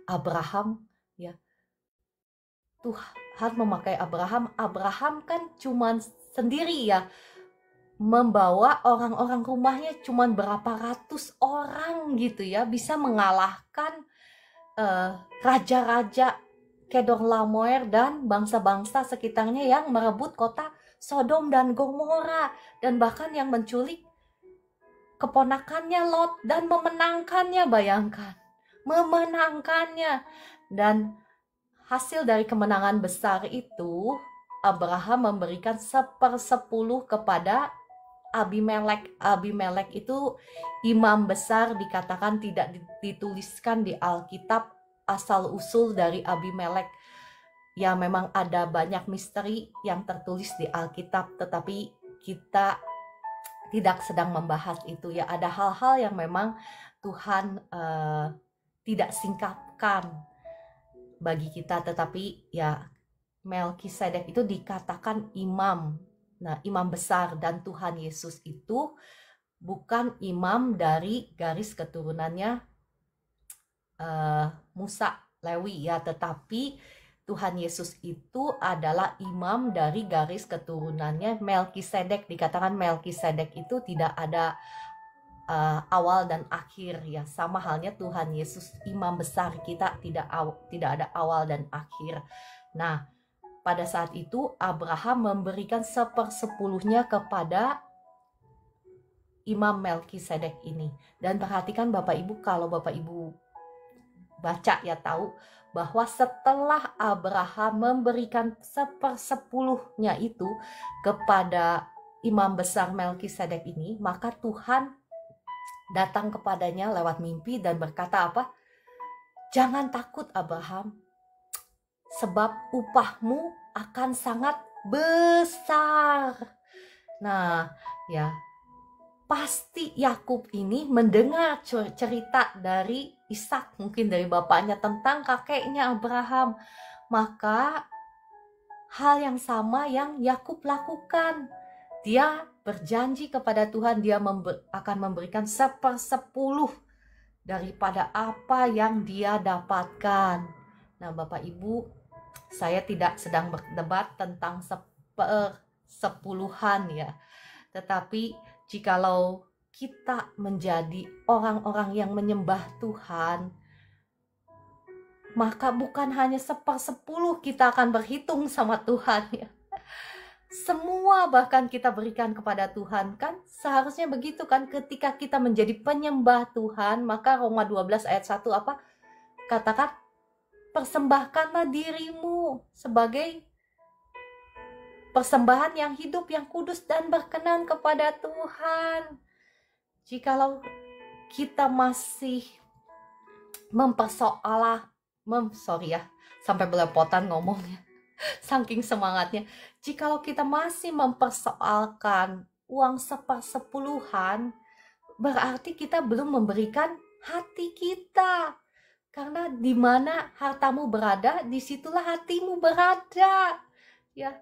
Abraham ya? Tuhan memakai Abraham kan cuma sendiri ya, membawa orang-orang rumahnya cuma berapa ratus orang gitu ya, bisa mengalahkan raja-raja Kedorlaomer dan bangsa-bangsa sekitarnya yang merebut kota Sodom dan Gomora, dan bahkan yang menculik keponakannya Lot dan memenangkannya. Bayangkan, memenangkannya. Dan hasil dari kemenangan besar itu, Abraham memberikan 1/10 kepada Abimelek. Abimelek itu imam besar, dikatakan tidak dituliskan di Alkitab asal usul dari Abimelek. Ya, memang ada banyak misteri yang tertulis di Alkitab, tetapi kita tidak sedang membahas itu ya. Ada hal-hal yang memang Tuhan tidak singkapkan bagi kita, tetapi ya Melkisedek itu dikatakan imam. Nah, imam besar, dan Tuhan Yesus itu bukan imam dari garis keturunannya Musa, Lewi ya, tetapi Tuhan Yesus itu adalah imam dari garis keturunannya Melkisedek. Dikatakan Melkisedek itu tidak ada awal dan akhir ya, sama halnya Tuhan Yesus imam besar kita tidak ada awal dan akhir. Nah, pada saat itu Abraham memberikan 1/10-nya kepada imam Melkisedek ini. Dan perhatikan Bapak Ibu, kalau Bapak Ibu baca ya tahu bahwa setelah Abraham memberikan 1/10-nya itu kepada imam besar Melkisedek ini, maka Tuhan datang kepadanya lewat mimpi dan berkata apa? Jangan takut Abraham, sebab upahmu akan sangat besar. Nah, ya, pasti Yakub ini mendengar cerita dari Ishak, mungkin dari bapaknya, tentang kakeknya Abraham. Maka hal yang sama yang Yakub lakukan. Dia berjanji kepada Tuhan, dia akan memberikan 1/10 daripada apa yang dia dapatkan. Nah, Bapak Ibu, Saya tidak sedang berdebat tentang sepuluhan ya, tetapi jikalau kita menjadi orang-orang yang menyembah Tuhan, maka bukan hanya 1/10 kita akan berhitung sama Tuhan ya. Semua bahkan kita berikan kepada Tuhan, kan seharusnya begitu kan. Ketika kita menjadi penyembah Tuhan, maka Roma 12 ayat 1 apa? Katakan, persembahkanlah dirimu sebagai persembahan yang hidup, yang kudus dan berkenan kepada Tuhan. Jikalau kita masih sampai belepotan ngomongnya, saking semangatnya. Jikalau kita masih mempersoalkan uang 1/10, berarti kita belum memberikan hati kita. Karena di mana hartamu berada, disitulah hatimu berada. Ya,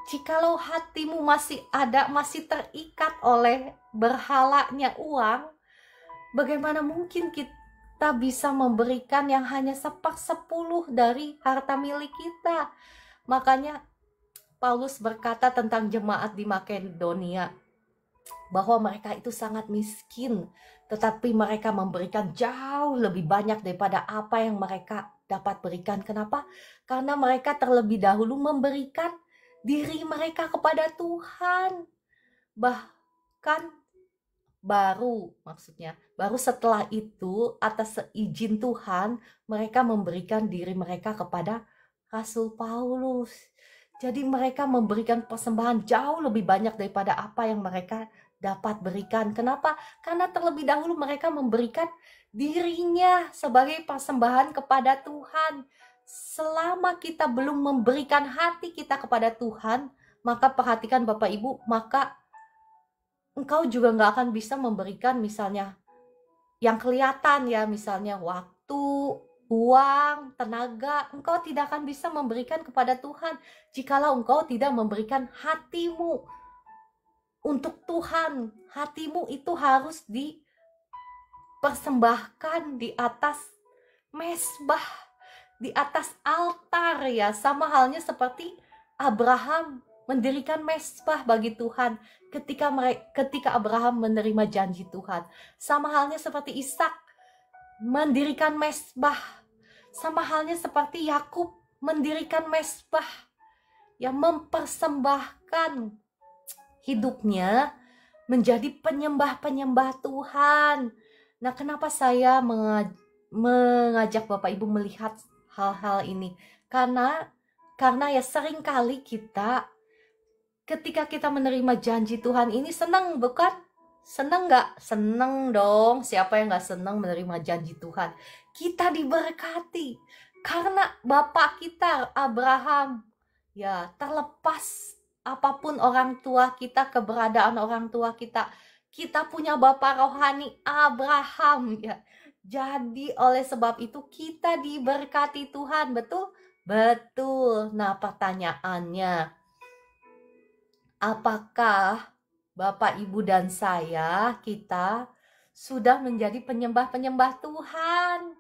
jikalau hatimu masih ada, masih terikat oleh berhalanya uang, bagaimana mungkin kita bisa memberikan yang hanya 1/10 dari harta milik kita? Makanya Paulus berkata tentang jemaat di Makedonia, bahwa mereka itu sangat miskin, tetapi mereka memberikan jauh lebih banyak daripada apa yang mereka dapat berikan. Kenapa? Karena mereka terlebih dahulu memberikan diri mereka kepada Tuhan. Bahkan baru setelah itu, atas seizin Tuhan, mereka memberikan diri mereka kepada Rasul Paulus. Jadi mereka memberikan persembahan jauh lebih banyak daripada apa yang mereka dapat berikan. Kenapa? Karena terlebih dahulu mereka memberikan dirinya sebagai persembahan kepada Tuhan. Selama kita belum memberikan hati kita kepada Tuhan, maka perhatikan Bapak Ibu, maka engkau juga nggak akan bisa memberikan misalnya yang kelihatan ya, misalnya waktu, uang, tenaga. Engkau tidak akan bisa memberikan kepada Tuhan jikalau engkau tidak memberikan hatimu untuk Tuhan. Hatimu itu harus dipersembahkan di atas mezbah, di atas altar ya. Sama halnya seperti Abraham mendirikan mezbah bagi Tuhan ketika Abraham menerima janji Tuhan. Sama halnya seperti Ishak mendirikan mezbah. Sama halnya seperti Yakub mendirikan mezbah, yang mempersembahkan hidupnya menjadi penyembah-penyembah Tuhan. Nah, kenapa saya mengajak Bapak Ibu melihat hal-hal ini? Karena ya seringkali kita ketika kita menerima janji Tuhan ini senang, bukan? Senang nggak? Senang dong. Siapa yang nggak senang menerima janji Tuhan? Kita diberkati karena Bapak kita Abraham, ya, terlepas apapun orang tua kita, keberadaan orang tua kita, kita punya Bapak rohani Abraham ya. Jadi oleh sebab itu kita diberkati Tuhan, betul? Betul. Nah, pertanyaannya, apakah Bapak, Ibu, dan kita sudah menjadi penyembah-penyembah Tuhan?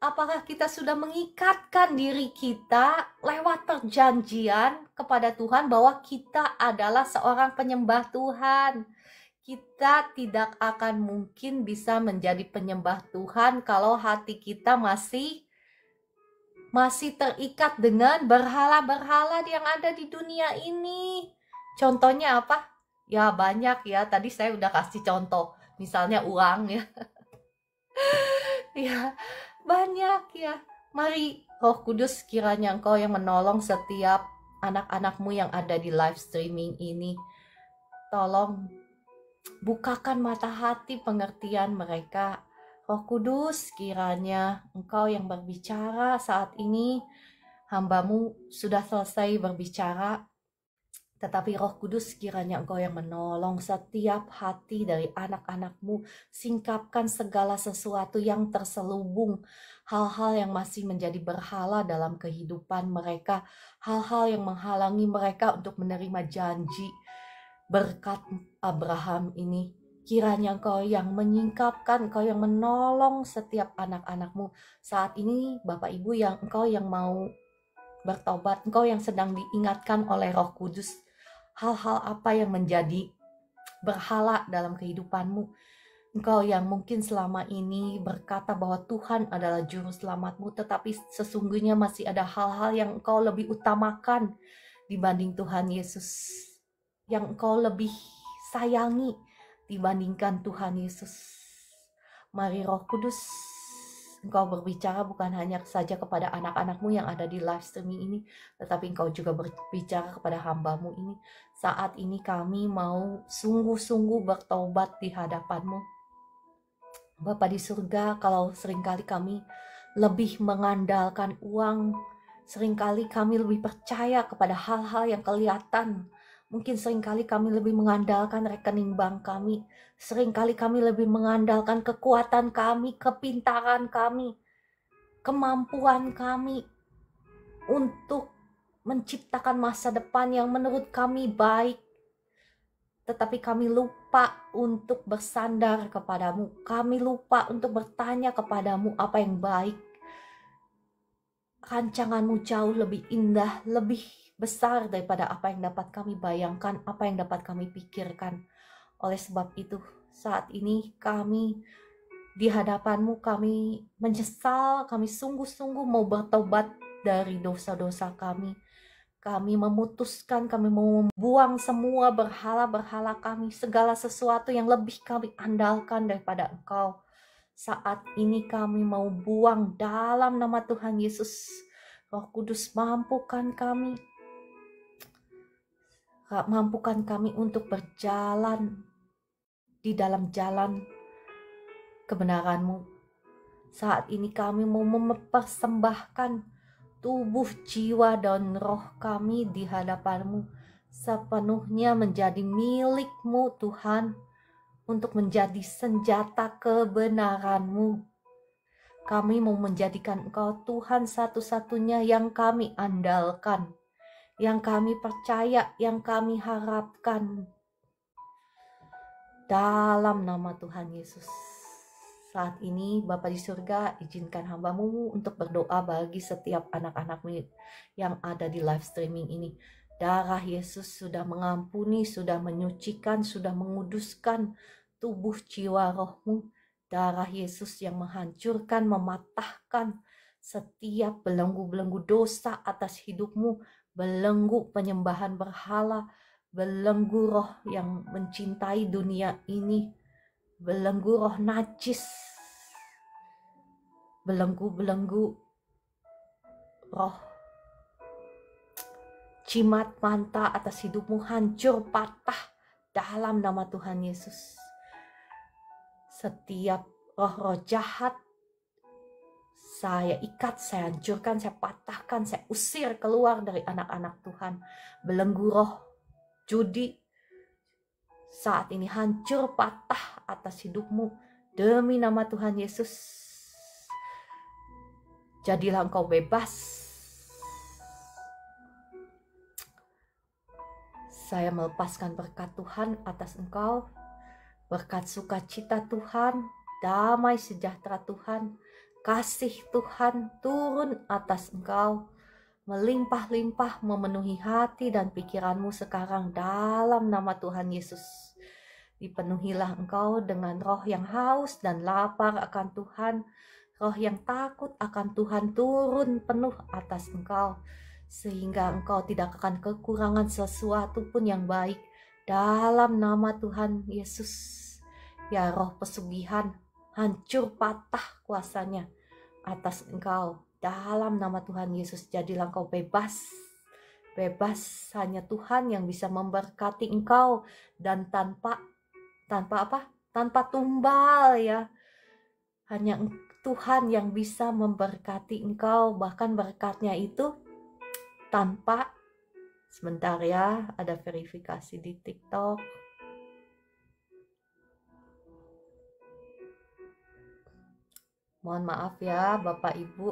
Apakah kita sudah mengikatkan diri kita lewat perjanjian kepada Tuhan bahwa kita adalah seorang penyembah Tuhan? Kita tidak akan mungkin bisa menjadi penyembah Tuhan kalau hati kita masih terikat dengan berhala-berhala yang ada di dunia ini. Contohnya apa? Ya banyak ya, tadi saya udah kasih contoh, misalnya uang ya. Ya, banyak ya. Mari Roh Kudus kiranya Engkau yang menolong setiap anak-anakmu yang ada di live streaming ini. Tolong bukakan mata hati pengertian mereka. Roh Kudus, kiranya Engkau yang berbicara saat ini. Hamba-Mu sudah selesai berbicara, tetapi Roh Kudus kiranya Engkau yang menolong setiap hati dari anak-anak-Mu. Singkapkan segala sesuatu yang terselubung, hal-hal yang masih menjadi berhala dalam kehidupan mereka, hal-hal yang menghalangi mereka untuk menerima janji berkat Abraham ini. Kiranya Engkau yang menyingkapkan, Engkau yang menolong setiap anak-anak-Mu saat ini, Bapak Ibu, yang Engkau yang mau bertobat, engkau yang sedang diingatkan oleh Roh Kudus hal-hal apa yang menjadi berhala dalam kehidupanmu. Engkau yang mungkin selama ini berkata bahwa Tuhan adalah juru selamatmu, tetapi sesungguhnya masih ada hal-hal yang engkau lebih utamakan dibanding Tuhan Yesus, yang engkau lebih sayangi dibandingkan Tuhan Yesus. Mari Roh Kudus, engkau berbicara bukan hanya saja kepada anak-anakmu yang ada di live streaming ini, tetapi engkau juga berbicara kepada hambamu ini. Saat ini kami mau sungguh-sungguh bertobat di hadapanmu. Bapa di surga, kalau seringkali kami lebih mengandalkan uang, seringkali kami lebih percaya kepada hal-hal yang kelihatan. Mungkin seringkali kami lebih mengandalkan rekening bank kami. Seringkali kami lebih mengandalkan kekuatan kami, kepintaran kami, kemampuan kami untuk menciptakan masa depan yang menurut kami baik. Tetapi kami lupa untuk bersandar kepadamu. Kami lupa untuk bertanya kepadamu apa yang baik. Rancanganmu jauh lebih indah, lebih besar daripada apa yang dapat kami bayangkan, apa yang dapat kami pikirkan. Oleh sebab itu, saat ini kami di hadapanmu, kami menyesal, kami sungguh-sungguh mau bertobat dari dosa-dosa kami. Kami memutuskan, kami mau membuang semua berhala-berhala kami, segala sesuatu yang lebih kami andalkan daripada Engkau. Saat ini kami mau buang dalam nama Tuhan Yesus. Roh Kudus, mampukan kami untuk berjalan di dalam jalan kebenaran-Mu. Saat ini kami mau mempersembahkan tubuh, jiwa, dan roh kami di hadapan-Mu sepenuhnya menjadi milik-Mu Tuhan, untuk menjadi senjata kebenaran-Mu. Kami mau menjadikan Engkau Tuhan satu-satunya yang kami andalkan, yang kami percaya, yang kami harapkan. Dalam nama Tuhan Yesus. Saat ini Bapa di surga, izinkan hamba-Mu untuk berdoa bagi setiap anak-anak-Mu yang ada di live streaming ini. Darah Yesus sudah mengampuni, sudah menyucikan, sudah menguduskan tubuh, jiwa, roh-Mu. Darah Yesus yang menghancurkan, mematahkan setiap belenggu-belenggu dosa atas hidup-Mu, belenggu penyembahan berhala, belenggu roh yang mencintai dunia ini, belenggu roh najis, belenggu-belenggu roh cimat manta atas hidupmu, hancur patah dalam nama Tuhan Yesus. Setiap roh-roh jahat saya ikat, saya hancurkan, saya patahkan, saya usir keluar dari anak-anak Tuhan. Belenggu roh judi saat ini hancur patah atas hidupmu demi nama Tuhan Yesus. Jadilah engkau bebas. Saya melepaskan berkat Tuhan atas engkau, berkat sukacita Tuhan, damai sejahtera Tuhan, kasih Tuhan turun atas engkau, melimpah-limpah memenuhi hati dan pikiranmu sekarang dalam nama Tuhan Yesus. Dipenuhilah engkau dengan roh yang haus dan lapar akan Tuhan, roh yang takut akan Tuhan turun penuh atas engkau, sehingga engkau tidak akan kekurangan sesuatu pun yang baik dalam nama Tuhan Yesus. Ya roh pesugihan, hancur patah kuasanya atas engkau dalam nama Tuhan Yesus. Jadilah engkau bebas. Bebas, hanya Tuhan yang bisa memberkati engkau, dan tanpa apa? Tanpa tumbal ya. Hanya Tuhan yang bisa memberkati engkau, bahkan berkatnya itu tanpa, sebentar ya, ada verifikasi di TikTok. Mohon maaf ya Bapak Ibu.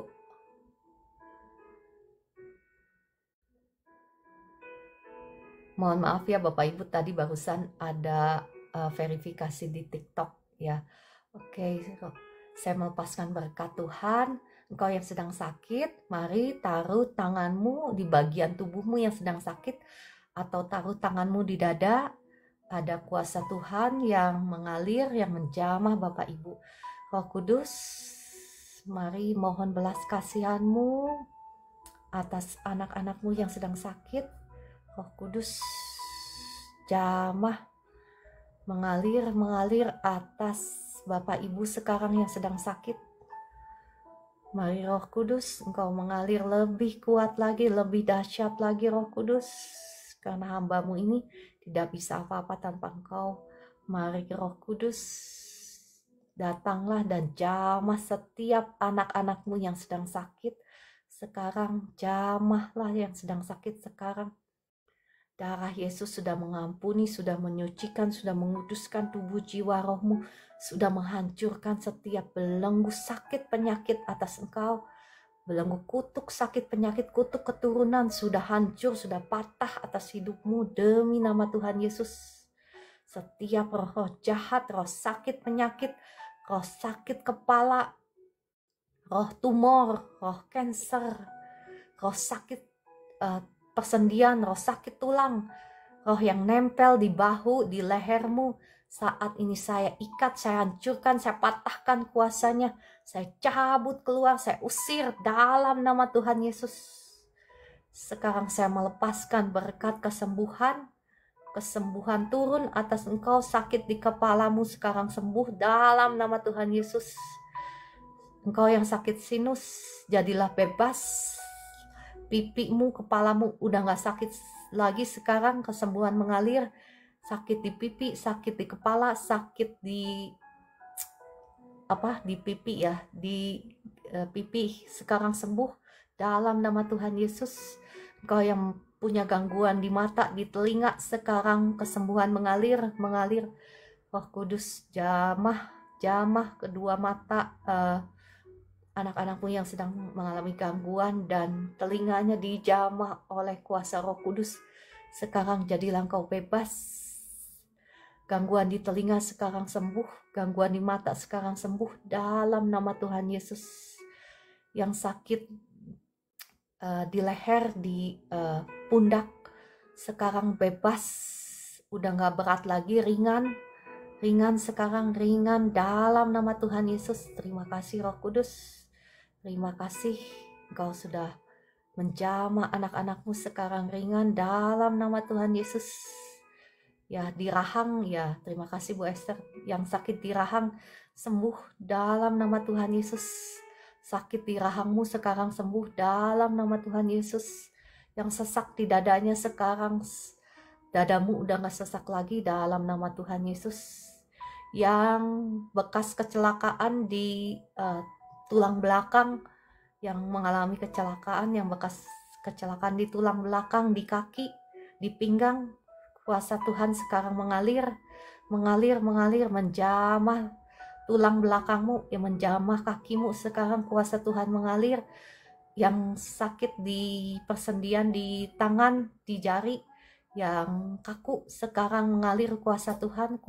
Mohon maaf ya Bapak Ibu, tadi barusan ada verifikasi di TikTok ya. Oke, saya melepaskan berkat Tuhan. Engkau yang sedang sakit, mari taruh tanganmu di bagian tubuhmu yang sedang sakit, atau taruh tanganmu di dada. Ada kuasa Tuhan yang mengalir, yang menjamah Bapak Ibu. Roh Kudus, mari mohon belas kasihan-Mu atas anak-anak-Mu yang sedang sakit. Roh Kudus, jamah, mengalir atas Bapak Ibu sekarang yang sedang sakit. Mari Roh Kudus, Engkau mengalir lebih kuat lagi, lebih dahsyat lagi Roh Kudus. Karena hamba-Mu ini tidak bisa apa-apa tanpa Engkau. Mari Roh Kudus, datanglah dan jamah setiap anak-anak-Mu yang sedang sakit. Sekarang jamahlah yang sedang sakit sekarang. Darah Yesus sudah mengampuni, sudah menyucikan, sudah menguduskan tubuh jiwa rohmu, sudah menghancurkan setiap belenggu sakit penyakit atas engkau. Belenggu kutuk sakit penyakit, kutuk keturunan sudah hancur, sudah patah atas hidupmu demi nama Tuhan Yesus. Setiap roh jahat, roh sakit penyakit, roh sakit kepala, roh tumor, roh kanker, roh sakit persendian, roh sakit tulang, roh yang nempel di bahu, di lehermu, saat ini saya ikat, saya hancurkan, saya patahkan kuasanya, saya cabut keluar, saya usir dalam nama Tuhan Yesus. Sekarang saya melepaskan berkat kesembuhan, kesembuhan turun atas engkau. Sakit di kepalamu sekarang sembuh dalam nama Tuhan Yesus. Engkau yang sakit sinus, jadilah bebas. Pipimu, kepalamu udah gak sakit lagi sekarang, kesembuhan mengalir. Sakit di pipi, sakit di kepala, sakit di pipi ya, di pipi sekarang sembuh dalam nama Tuhan Yesus. Engkau yang punya gangguan di mata, di telinga, sekarang kesembuhan mengalir. Roh Kudus, jamah kedua mata anak-anakmu yang sedang mengalami gangguan dan telinganya dijamah oleh kuasa Roh Kudus. Sekarang jadilah engkau bebas. Gangguan di telinga sekarang sembuh, gangguan di mata sekarang sembuh dalam nama Tuhan Yesus. Yang sakit di leher, di pundak sekarang bebas, udah gak berat lagi, ringan sekarang, ringan dalam nama Tuhan Yesus. Terima kasih Roh Kudus, terima kasih Engkau sudah menjamah anak-anakmu sekarang ringan dalam nama Tuhan Yesus. Ya, di rahang, ya terima kasih Bu Esther, yang sakit di rahang sembuh dalam nama Tuhan Yesus. Sakit di rahangmu sekarang sembuh dalam nama Tuhan Yesus. Yang sesak di dadanya sekarang, dadamu udah gak sesak lagi dalam nama Tuhan Yesus. Yang bekas kecelakaan di tulang belakang, yang mengalami kecelakaan, yang bekas kecelakaan di tulang belakang, di kaki, di pinggang, kuasa Tuhan sekarang mengalir, menjamah tulang belakangmu, yang menjamah kakimu sekarang kuasa Tuhan mengalir. Yang sakit di persendian, di tangan, di jari, yang kaku sekarang mengalir kuasa Tuhan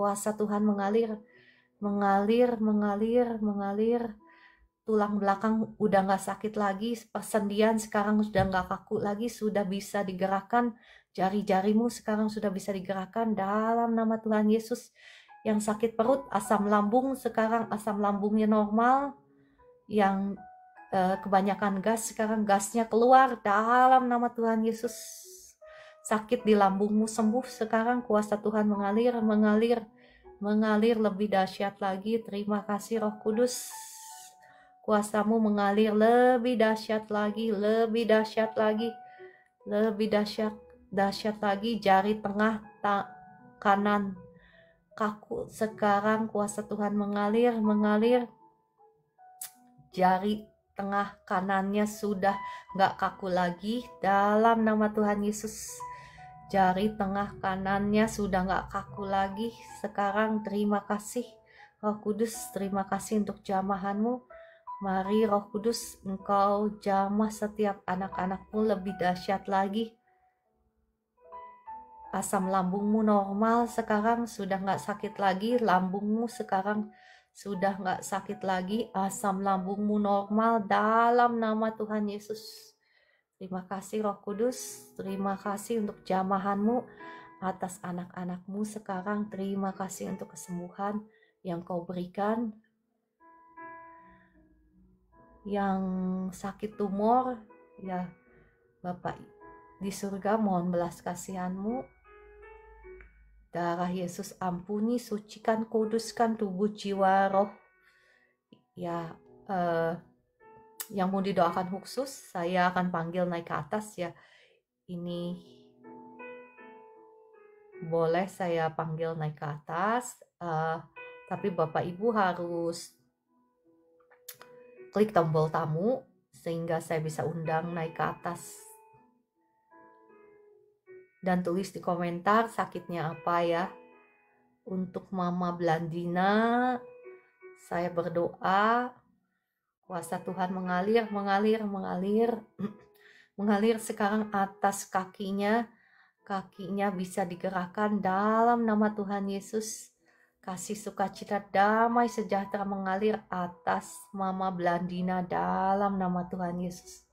mengalir. Tulang belakang udah gak sakit lagi, persendian sekarang sudah gak kaku lagi, sudah bisa digerakkan. Jari-jarimu sekarang sudah bisa digerakkan dalam nama Tuhan Yesus. Yang sakit perut, asam lambung sekarang asam lambungnya normal. Yang kebanyakan gas sekarang gasnya keluar dalam nama Tuhan Yesus. Sakit di lambungmu sembuh sekarang, kuasa Tuhan mengalir lebih dahsyat lagi. Terima kasih Roh Kudus. Kuasamu mengalir lebih dahsyat lagi, dahsyat lagi. Jari tengah kanan kaku sekarang, kuasa Tuhan mengalir. Jari tengah kanannya sudah gak kaku lagi dalam nama Tuhan Yesus. Jari tengah kanannya sudah gak kaku lagi sekarang. Terima kasih Roh Kudus, terima kasih untuk jamahanmu. Mari Roh Kudus, Engkau jamah setiap anak-anakmu lebih dahsyat lagi. Asam lambungmu normal sekarang, sudah gak sakit lagi. Lambungmu sekarang sudah nggak sakit lagi, asam lambungmu normal dalam nama Tuhan Yesus. Terima kasih Roh Kudus, terima kasih untuk jamahanmu atas anak-anakmu sekarang, terima kasih untuk kesembuhan yang kau berikan. Yang sakit tumor, ya Bapak di surga mohon belas kasihanmu. Darah Yesus ampuni, sucikan, kuduskan tubuh, jiwa, roh. Ya, yang mau didoakan khusus, saya akan panggil naik ke atas ya. Ini boleh saya panggil naik ke atas, tapi Bapak Ibu harus klik tombol tamu sehingga saya bisa undang naik ke atas. Dan tulis di komentar sakitnya apa ya. Untuk Mama Blandina, saya berdoa kuasa Tuhan mengalir sekarang atas kakinya bisa digerakkan dalam nama Tuhan Yesus. Kasih sukacita, damai, sejahtera mengalir atas Mama Blandina dalam nama Tuhan Yesus.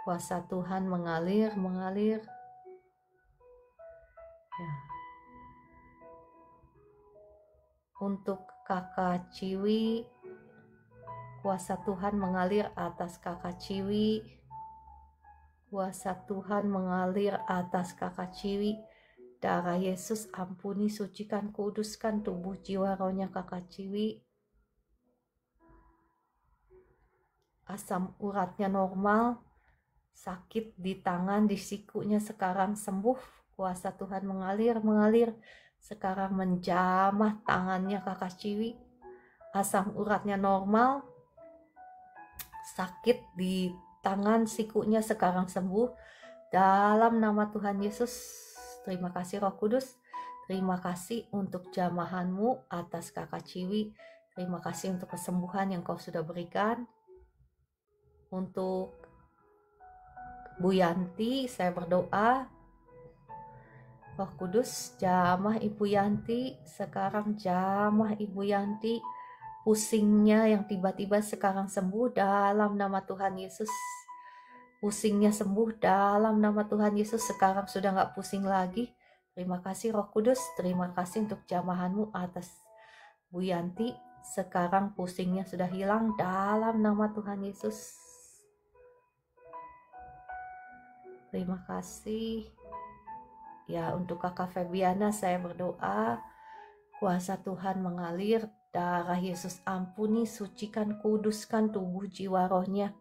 Kuasa Tuhan mengalir. Ya. Untuk Kakak Ciwi, kuasa Tuhan mengalir atas Kakak Ciwi. Kuasa Tuhan mengalir atas Kakak Ciwi. Darah Yesus ampuni, sucikan, kuduskan tubuh, jiwa, rohnya Kakak Ciwi. Asam uratnya normal, sakit di tangan, di sikunya sekarang sembuh. Kuasa Tuhan mengalir sekarang menjamah tangannya Kakak Ciwi. Asam uratnya normal, sakit di tangan, sikunya sekarang sembuh dalam nama Tuhan Yesus. Terima kasih Roh Kudus, terima kasih untuk jamahanmu atas Kakak Ciwi, terima kasih untuk kesembuhan yang kau sudah berikan. Untuk Bu Yanti, saya berdoa, Roh Kudus jamah Ibu Yanti, sekarang jamah Ibu Yanti, pusingnya yang tiba-tiba sekarang sembuh dalam nama Tuhan Yesus. Pusingnya sembuh dalam nama Tuhan Yesus, sekarang sudah nggak pusing lagi. Terima kasih Roh Kudus, terima kasih untuk jamahanmu atas Bu Yanti, sekarang pusingnya sudah hilang dalam nama Tuhan Yesus. Terima kasih. Ya, untuk Kakak Febiana saya berdoa, kuasa Tuhan mengalir, darah Yesus ampuni, sucikan, kuduskan tubuh, jiwa, rohnya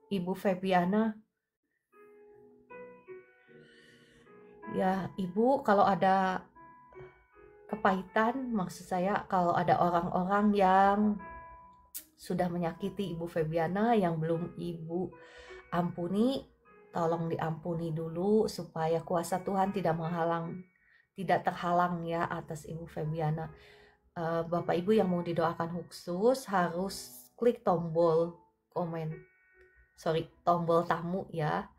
Ibu Febiana. Ya, Ibu, kalau ada kepahitan, maksud saya kalau ada orang-orang yang sudah menyakiti Ibu Febiana yang belum Ibu ampuni, tolong diampuni dulu supaya kuasa Tuhan tidak terhalang ya atas Ibu Febiana. Bapak Ibu yang mau didoakan khusus harus klik tombol tombol tamu ya,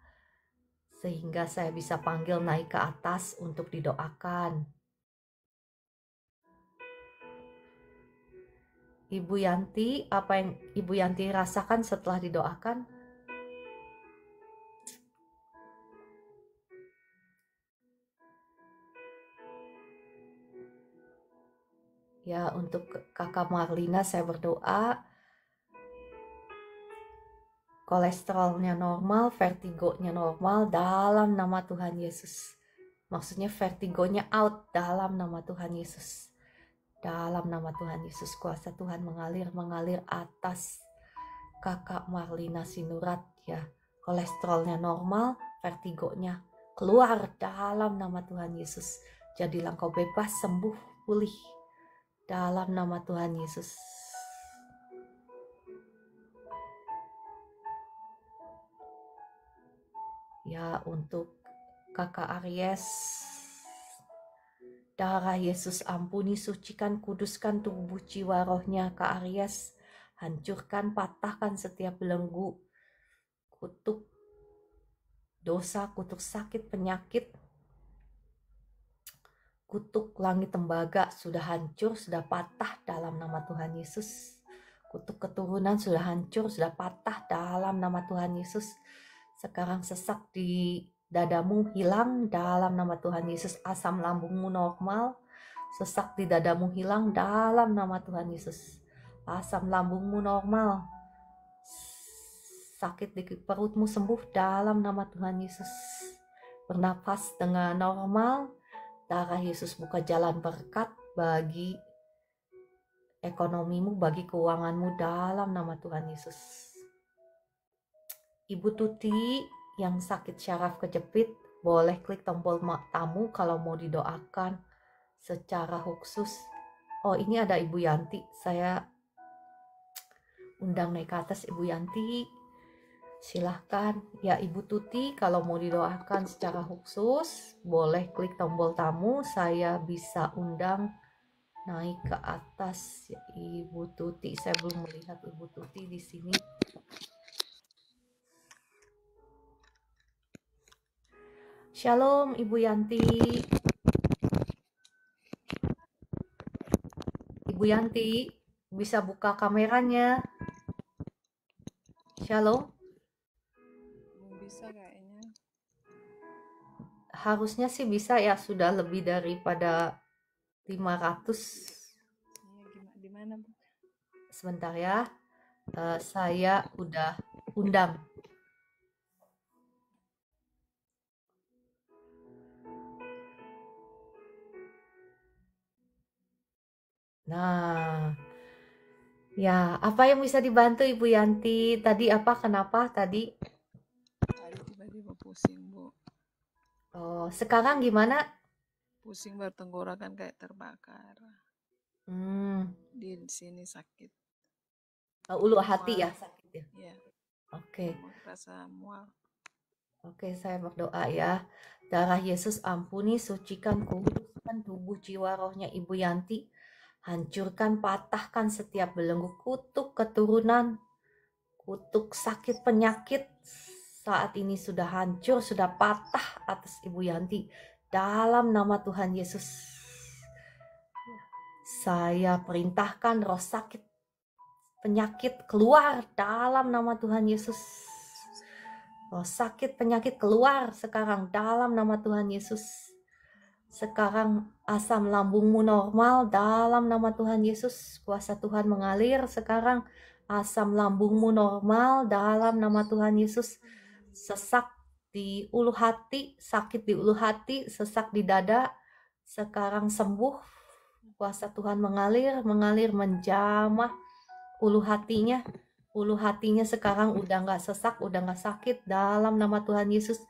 sehingga saya bisa panggil naik ke atas untuk didoakan. Ibu Yanti, apa yang Ibu Yanti rasakan setelah didoakan? Ya, untuk Kakak Marlina saya berdoa kolesterolnya normal, vertigonya normal dalam nama Tuhan Yesus. Maksudnya vertigonya out dalam nama Tuhan Yesus. Dalam nama Tuhan Yesus, kuasa Tuhan mengalir atas Kakak Marlina Sinurat ya. Kolesterolnya normal, vertigonya keluar dalam nama Tuhan Yesus. Jadilah engkau bebas, sembuh, pulih dalam nama Tuhan Yesus. Ya, untuk Kakak Aries, darah Yesus ampuni, sucikan, kuduskan tubuh, jiwa, rohnya Kak Aries. Hancurkan, patahkan setiap belenggu, kutuk dosa, kutuk sakit, penyakit. Kutuk langit tembaga sudah hancur, sudah patah dalam nama Tuhan Yesus. Kutuk keturunan sudah hancur, sudah patah dalam nama Tuhan Yesus. Sekarang sesak di dadamu hilang dalam nama Tuhan Yesus. Asam lambungmu normal, sesak di dadamu hilang dalam nama Tuhan Yesus. Asam lambungmu normal, sakit di perutmu sembuh dalam nama Tuhan Yesus. Bernafas dengan normal. Darah Yesus buka jalan berkat bagi ekonomimu, bagi keuanganmu dalam nama Tuhan Yesus. Ibu Tuti yang sakit syaraf kejepit, boleh klik tombol tamu kalau mau didoakan secara khusus. Oh, ini ada Ibu Yanti. Saya undang naik ke atas Ibu Yanti. Silahkan ya Ibu Tuti, kalau mau didoakan secara khusus boleh klik tombol tamu, saya bisa undang naik ke atas ya, Ibu Tuti. Saya belum melihat Ibu Tuti di sini. Shalom Ibu Yanti. Ibu Yanti bisa buka kameranya. Shalom. Bisa kayaknya. Harusnya sih bisa ya, sudah lebih daripada 500. Iya, di mana, Bu? Sebentar ya. Saya udah undang. Nah, ya, apa yang bisa dibantu Ibu Yanti? Tadi apa? Kenapa tadi? Tadi tiba-tiba pusing, Bu. Oh, sekarang gimana? Pusing bertenggorokan kayak terbakar. Di sini sakit. Ulu hati ya sakit ya? Iya. Oke. Merasa mual. Oke, saya berdoa ya. Darah Yesus ampuni, sucikan, kuduskan tubuh jiwa rohnya Ibu Yanti. Hancurkan, patahkan setiap belenggu kutuk keturunan, kutuk sakit penyakit. Saat ini sudah hancur, sudah patah atas Ibu Yanti. Dalam nama Tuhan Yesus. Saya perintahkan roh sakit, penyakit keluar dalam nama Tuhan Yesus. Roh sakit penyakit keluar sekarang dalam nama Tuhan Yesus. Sekarang asam lambungmu normal dalam nama Tuhan Yesus. Kuasa Tuhan mengalir sekarang. Asam lambungmu normal dalam nama Tuhan Yesus. Sesak di ulu hati, sakit di ulu hati, sesak di dada, sekarang sembuh. Kuasa Tuhan mengalir menjamah ulu hatinya. Ulu hatinya sekarang udah gak sesak, udah gak sakit dalam nama Tuhan Yesus.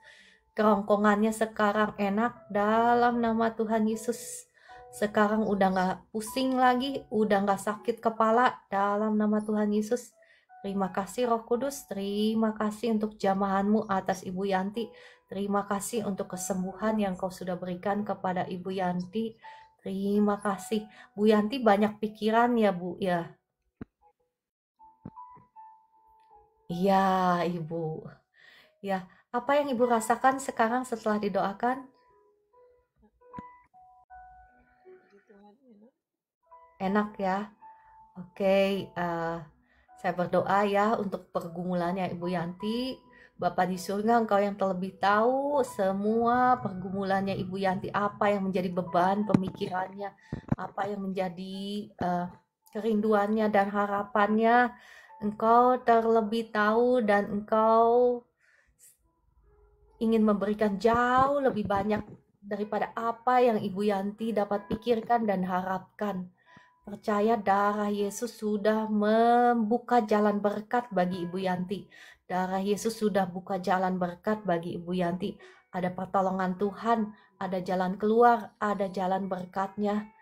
Kerongkongannya sekarang enak dalam nama Tuhan Yesus. Sekarang udah gak pusing lagi, udah gak sakit kepala dalam nama Tuhan Yesus. Terima kasih Roh Kudus, terima kasih untuk jamahanmu atas Ibu Yanti. Terima kasih untuk kesembuhan yang kau sudah berikan kepada Ibu Yanti. Terima kasih. Bu Yanti banyak pikiran ya Bu ya. Iya, Ibu. Ya, apa yang Ibu rasakan sekarang setelah didoakan? Enak ya. Oke, saya berdoa ya untuk pergumulannya Ibu Yanti. Bapa di surga, Engkau yang terlebih tahu semua pergumulannya Ibu Yanti, apa yang menjadi beban pemikirannya, apa yang menjadi kerinduannya dan harapannya. Engkau terlebih tahu dan Engkau ingin memberikan jauh lebih banyak daripada apa yang Ibu Yanti dapat pikirkan dan harapkan. Percaya darah Yesus sudah membuka jalan berkat bagi Ibu Yanti. Darah Yesus sudah buka jalan berkat bagi Ibu Yanti. Ada pertolongan Tuhan, ada jalan keluar, ada jalan berkatnya.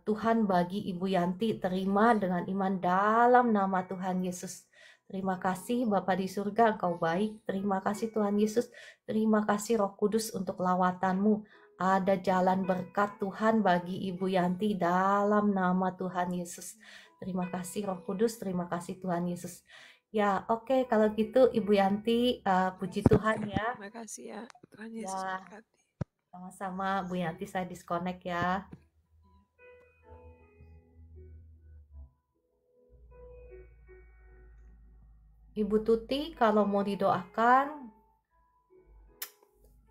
Tuhan bagi Ibu Yanti, terima dengan iman dalam nama Tuhan Yesus. Terima kasih Bapa di surga, Engkau baik. Terima kasih Tuhan Yesus. Terima kasih Roh Kudus untuk lawatanmu. Ada jalan berkat Tuhan bagi Ibu Yanti dalam nama Tuhan Yesus. Terima kasih Roh Kudus, terima kasih Tuhan Yesus. Ya, oke, kalau gitu Ibu Yanti, puji Tuhan ya. Terima kasih ya, Tuhan Yesus berkati. Sama-sama Bu Yanti, saya disconnect ya. Ibu Tuti, kalau mau didoakan,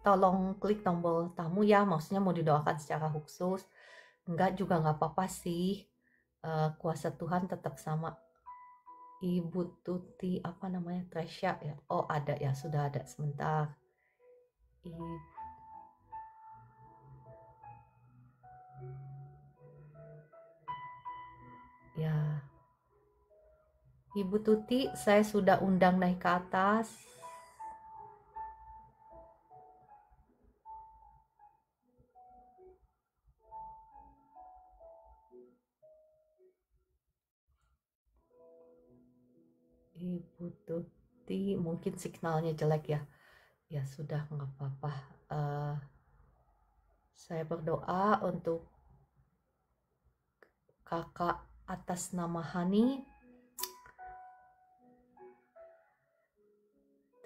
tolong klik tombol tamu ya, maksudnya mau didoakan secara khusus. Enggak juga nggak apa-apa sih, kuasa Tuhan tetap sama. Ibu Tuti, apa namanya, Tresya ya? Oh ada ya, sudah ada, sebentar. Ya, Ibu Tuti, saya sudah undang naik ke atas. Ibu Tuti, mungkin signalnya jelek ya. Ya sudah, nggak apa-apa. Saya berdoa untuk kakak atas nama Hani.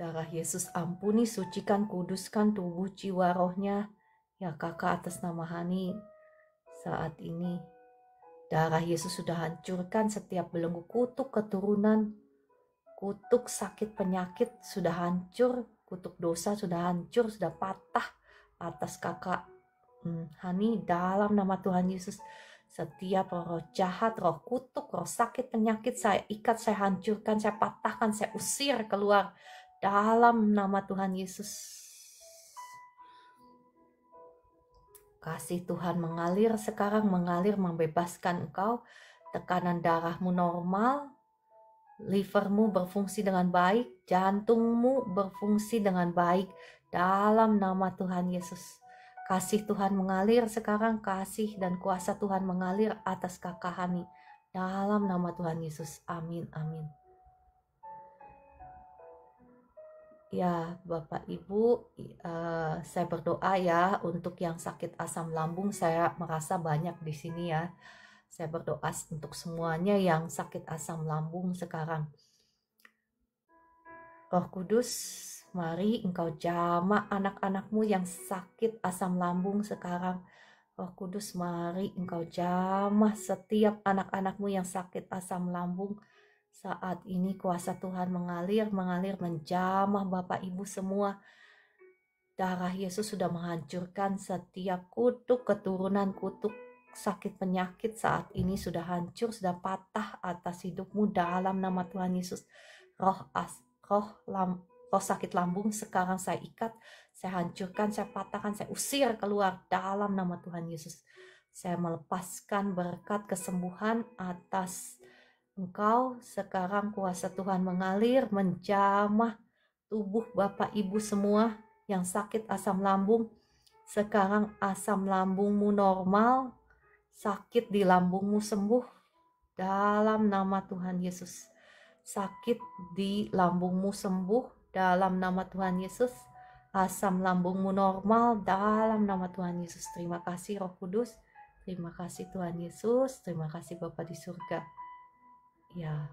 Darah Yesus ampuni, sucikan, kuduskan tubuh, jiwa, rohnya. Ya kakak atas nama Hani saat ini. Darah Yesus sudah hancurkan setiap belenggu kutuk keturunan. Kutuk sakit penyakit sudah hancur. Kutuk dosa sudah hancur, sudah patah atas kakak Hani dalam nama Tuhan Yesus. Setiap roh jahat, roh kutuk, roh sakit penyakit saya ikat, saya hancurkan, saya patahkan, saya usir keluar dalam nama Tuhan Yesus. Kasih Tuhan mengalir sekarang, mengalir membebaskan engkau. Tekanan darahmu normal, livermu berfungsi dengan baik, jantungmu berfungsi dengan baik dalam nama Tuhan Yesus. Kasih Tuhan mengalir sekarang, kasih dan kuasa Tuhan mengalir atas kakak Hani dalam nama Tuhan Yesus. Amin, amin. Ya, Bapak Ibu, saya berdoa ya untuk yang sakit asam lambung. Saya merasa banyak di sini ya. Saya berdoa untuk semuanya yang sakit asam lambung sekarang. Roh Kudus, mari engkau jamah anak-anakmu yang sakit asam lambung sekarang. Roh Kudus, mari engkau jamah setiap anak-anakmu yang sakit asam lambung. Saat ini kuasa Tuhan mengalir menjamah Bapak Ibu semua. Darah Yesus sudah menghancurkan setiap kutuk keturunan, kutuk sakit penyakit saat ini sudah hancur, sudah patah atas hidupmu dalam nama Tuhan Yesus. Roh sakit lambung sekarang saya ikat, saya hancurkan, saya patahkan, saya usir keluar dalam nama Tuhan Yesus. Saya melepaskan berkat kesembuhan atas engkau. Sekarang kuasa Tuhan mengalir menjamah tubuh Bapak Ibu semua yang sakit asam lambung. Sekarang asam lambungmu normal, sakit di lambungmu sembuh dalam nama Tuhan Yesus. Sakit di lambungmu sembuh dalam nama Tuhan Yesus. Asam lambungmu normal dalam nama Tuhan Yesus. Terima kasih Roh Kudus. Terima kasih Tuhan Yesus. Terima kasih Bapa di surga. Ya.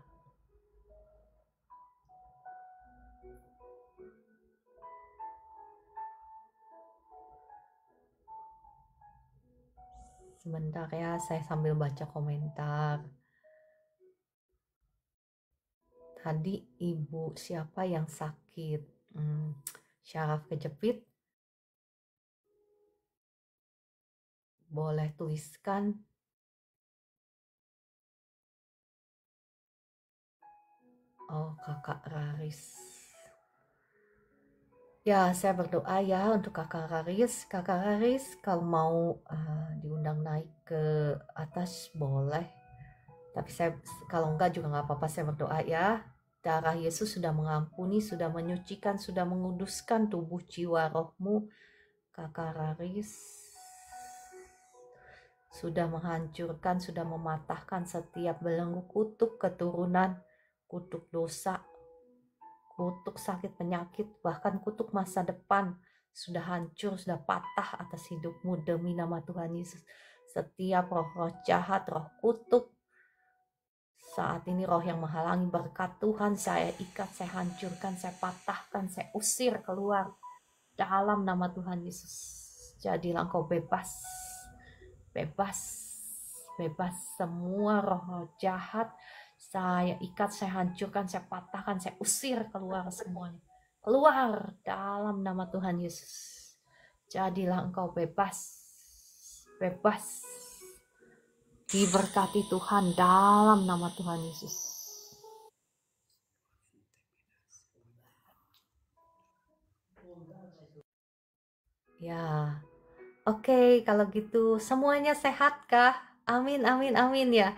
Sebentar ya, saya sambil baca komentar. Tadi ibu siapa yang sakit? Syaraf kejepit. Boleh tuliskan. Oh, kakak Raris. Ya, saya berdoa ya untuk kakak Raris. Kakak Raris, kalau mau diundang naik ke atas boleh. Tapi saya, kalau enggak juga nggak apa-apa, saya berdoa ya. Darah Yesus sudah mengampuni, sudah menyucikan, sudah menguduskan tubuh jiwa rohmu. Kakak Raris sudah menghancurkan, sudah mematahkan setiap belenggu kutuk keturunan, kutuk dosa, kutuk sakit penyakit, bahkan kutuk masa depan sudah hancur, sudah patah atas hidupmu demi nama Tuhan Yesus. Setiap roh-roh jahat, roh kutuk, saat ini roh yang menghalangi berkat Tuhan, saya ikat, saya hancurkan, saya patahkan, saya usir keluar dalam nama Tuhan Yesus. Jadilah engkau bebas. Bebas. Bebas semua roh-roh jahat. Saya ikat, saya hancurkan, saya patahkan, saya usir keluar semuanya. Keluar dalam nama Tuhan Yesus. Jadilah engkau bebas. Bebas. Diberkati Tuhan dalam nama Tuhan Yesus. Ya, oke, kalau gitu semuanya sehat kah? Amin, amin, amin ya.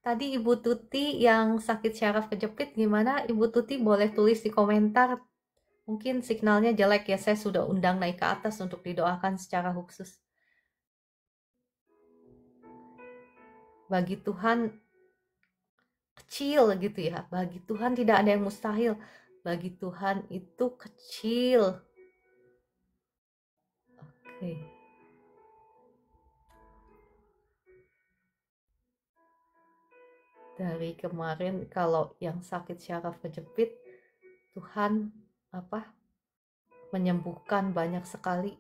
Tadi Ibu Tuti yang sakit syaraf kejepit gimana? Ibu Tuti boleh tulis di komentar. Mungkin signalnya jelek ya, saya sudah undang naik ke atas untuk didoakan secara khusus. Bagi Tuhan kecil gitu ya. Bagi Tuhan tidak ada yang mustahil. Bagi Tuhan itu kecil. Oke. Dari kemarin kalau yang sakit syaraf kejepit, Tuhan menyembuhkan banyak sekali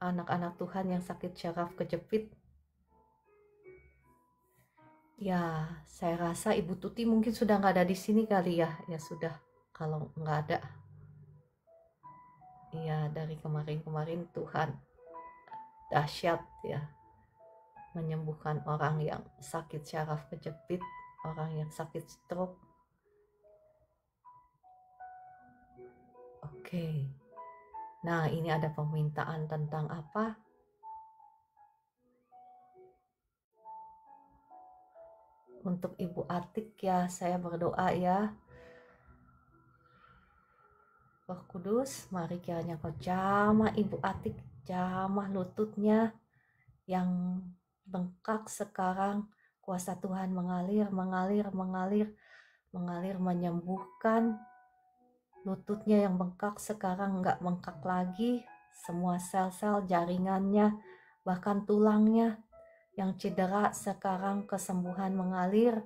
anak-anak Tuhan yang sakit syaraf kejepit. Ya, saya rasa Ibu Tuti mungkin sudah nggak ada di sini kali ya. Ya sudah, kalau nggak ada. Ya, dari kemarin-kemarin Tuhan dahsyat ya. Menyembuhkan orang yang sakit syaraf kejepit, orang yang sakit stroke. Oke. Nah, ini ada permintaan tentang apa? Untuk Ibu Atik ya, saya berdoa ya. Roh Kudus, mari kiranya kau jamah Ibu Atik, jamah lututnya yang bengkak sekarang. Kuasa Tuhan mengalir, menyembuhkan. Lututnya yang bengkak sekarang enggak bengkak lagi. Semua sel-sel jaringannya, bahkan tulangnya yang cedera sekarang kesembuhan mengalir.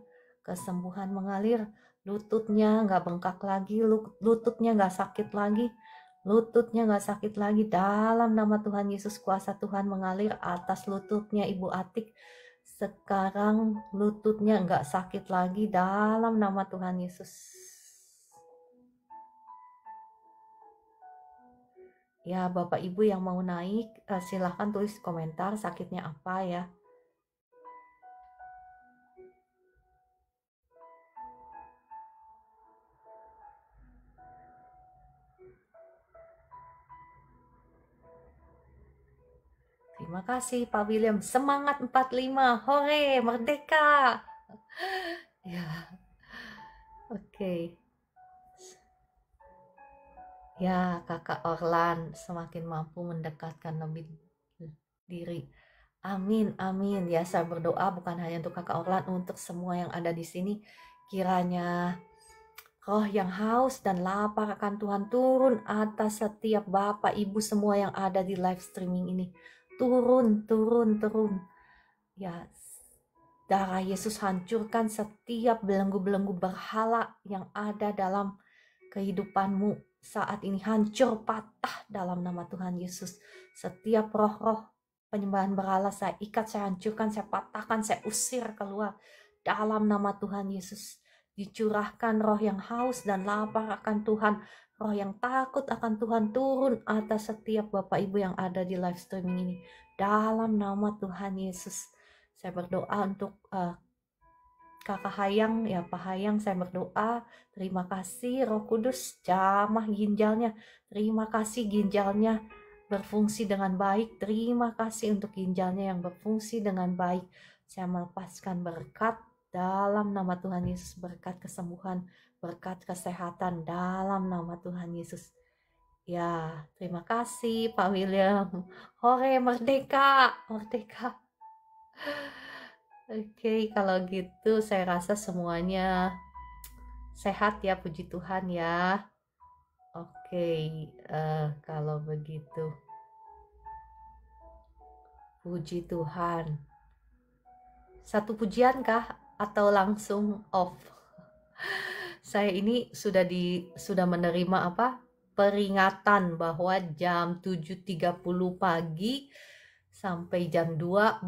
Lututnya nggak bengkak lagi, lututnya nggak sakit lagi. Dalam nama Tuhan Yesus, kuasa Tuhan mengalir atas lututnya Ibu Atik. Sekarang lututnya nggak sakit lagi dalam nama Tuhan Yesus. Ya, Bapak Ibu yang mau naik, silahkan tulis komentar sakitnya apa ya. Terima kasih Pak William. Semangat 45. Hore, merdeka. Ya. Oke. Ya, Kakak Orlan semakin mampu mendekatkan lebih diri. Amin, amin. Ya, saya berdoa bukan hanya untuk Kakak Orlan, untuk semua yang ada di sini. Kiranya roh yang haus dan lapar akan Tuhan turun atas setiap Bapak, Ibu semua yang ada di live streaming ini. Turun. Ya, darah Yesus hancurkan setiap belenggu-belenggu berhala yang ada dalam kehidupanmu saat ini. Hancur, patah dalam nama Tuhan Yesus. Setiap roh-roh penyembahan berhala saya ikat, saya hancurkan, saya patahkan, saya usir keluar dalam nama Tuhan Yesus. Dicurahkan roh yang haus dan lapar akan Tuhan, roh yang takut akan Tuhan turun atas setiap Bapak Ibu yang ada di live streaming ini dalam nama Tuhan Yesus. Saya berdoa untuk Kakak Hayang, ya Pak Hayang, saya berdoa, terima kasih Roh Kudus, jamah ginjalnya, terima kasih ginjalnya berfungsi dengan baik, terima kasih untuk ginjalnya yang berfungsi dengan baik. Saya melepaskan berkat dalam nama Tuhan Yesus, berkat kesembuhan, berkat kesehatan dalam nama Tuhan Yesus. Ya, terima kasih Pak William. Hore, merdeka. Oke, kalau gitu saya rasa semuanya sehat ya, puji Tuhan ya. Oke, kalau begitu, puji Tuhan. Satu pujian kah atau langsung off? Saya ini sudah menerima peringatan bahwa jam 7.30 pagi sampai jam 2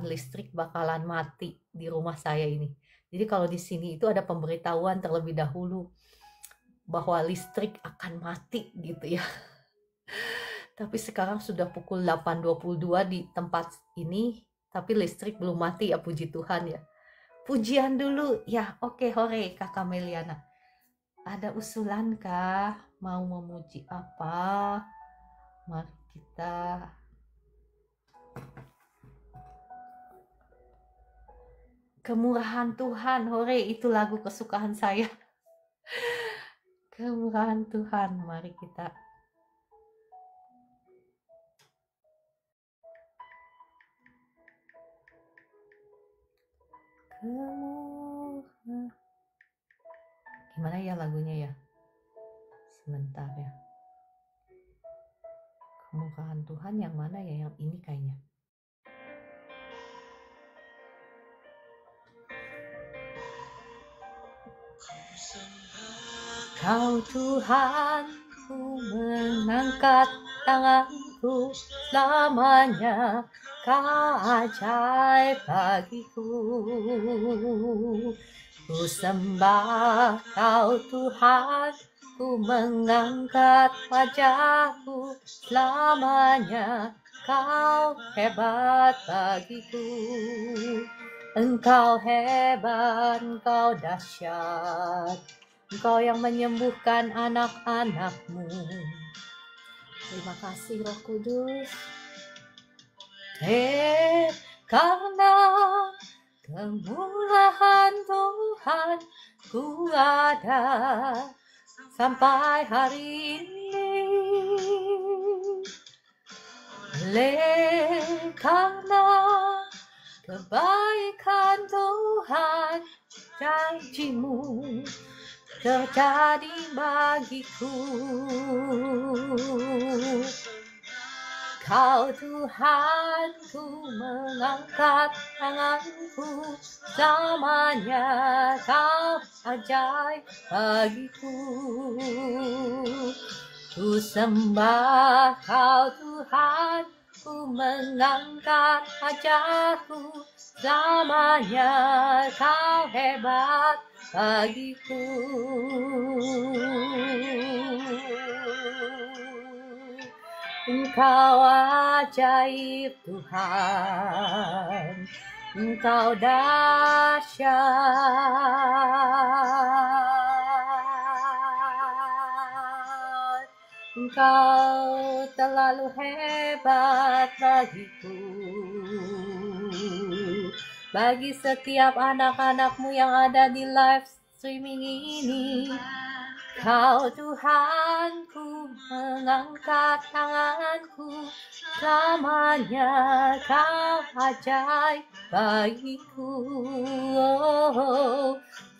listrik bakalan mati di rumah saya ini. Jadi kalau di sini itu ada pemberitahuan terlebih dahulu bahwa listrik akan mati gitu ya. Tapi sekarang sudah pukul 8.22 di tempat ini, tapi listrik belum mati ya, puji Tuhan ya. Pujian dulu ya. Oke, hore Kakak Meliana. Ada usulan kah? Mau memuji apa? Mari kita Kemurahan Tuhan, hore, itu lagu kesukaan saya. Kemurahan Tuhan, mari kita gimana ya lagunya ya? Sebentar ya. Kemurahan Tuhan yang mana ya? Yang ini kayaknya. Kau Tuhan, ku mengangkat tanganku selamanya, Kau ajaib bagiku. Ku sembah Kau Tuhan, ku mengangkat wajahku selamanya, Kau hebat bagiku. Engkau hebat, Engkau dahsyat, Engkau yang menyembuhkan anak-anak-Mu. Terima kasih Roh Kudus. Karena kemurahan Tuhan ku ada sampai hari ini. Karena kebaikan Tuhan, janji-Mu terjadi bagiku. Kau Tuhan, ku mengangkat tanganku selamanya, Kau ajaib bagiku. Ku sembah Kau Tuhan, ku mengangkat wajahku selamanya, Kau hebat bagiku. Engkau ajaib Tuhan, Engkau dahsyat, Engkau terlalu hebat bagiku. Bagi setiap anak-anak-Mu yang ada di live streaming ini, Kau Tuhan, ku mengangkat tanganku selamanya, Kau ajaib bagiku.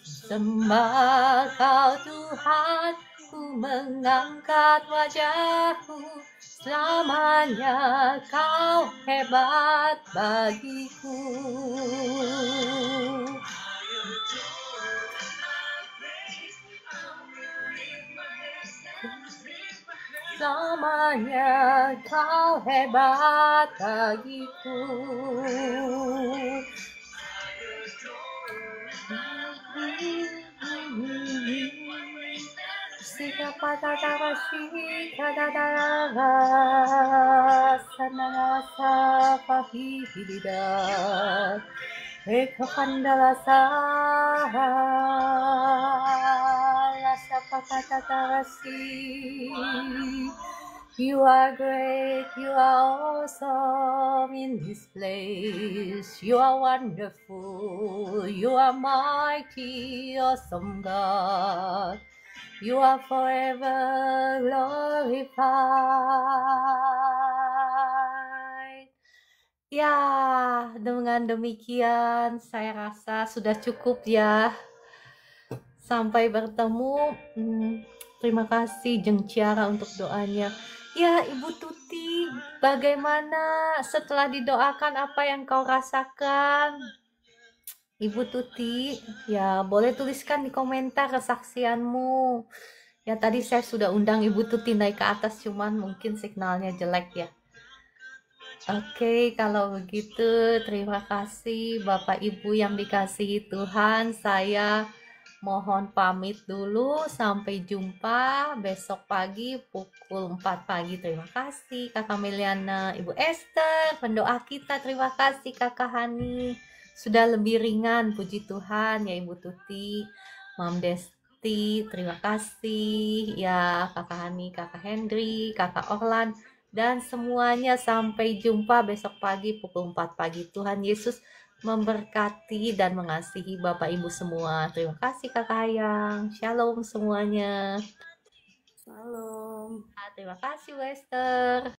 Sembah Kau Tuhan, ku mengangkat wajahku selamanya, Kau hebat bagiku. Selamanya Kau hebat bagiku. Siapa tatarashi kadadara sanasa pahihida eka pandala saha lapakatatarashi. You are great, you are awesome in this place. You are wonderful, you are mighty, awesome God. You are forever glorified. Ya, dengan demikian saya rasa sudah cukup ya. Sampai bertemu. Terima kasih Jeng Ciara untuk doanya. Ya, Ibu Tuti, bagaimana setelah didoakan, apa yang kau rasakan? Ibu Tuti, ya boleh tuliskan di komentar kesaksianmu. Ya tadi saya sudah undang Ibu Tuti naik ke atas, cuman mungkin signalnya jelek ya. Oke, kalau begitu terima kasih Bapak Ibu yang dikasihi Tuhan. Saya mohon pamit dulu. Sampai jumpa besok pagi pukul 4 pagi. Terima kasih Kakak Meliana, Ibu Esther, pendoa kita. Terima kasih Kakak Hani. Sudah lebih ringan, puji Tuhan ya Ibu Tuti, Mam Desti, terima kasih ya Kakak Hani, Kakak Hendri, Kakak Orlan, dan semuanya. Sampai jumpa besok pagi pukul 4 pagi. Tuhan Yesus memberkati dan mengasihi Bapak Ibu semua. Terima kasih Kakak Hayang. Shalom semuanya. Shalom. Terima kasih Wester.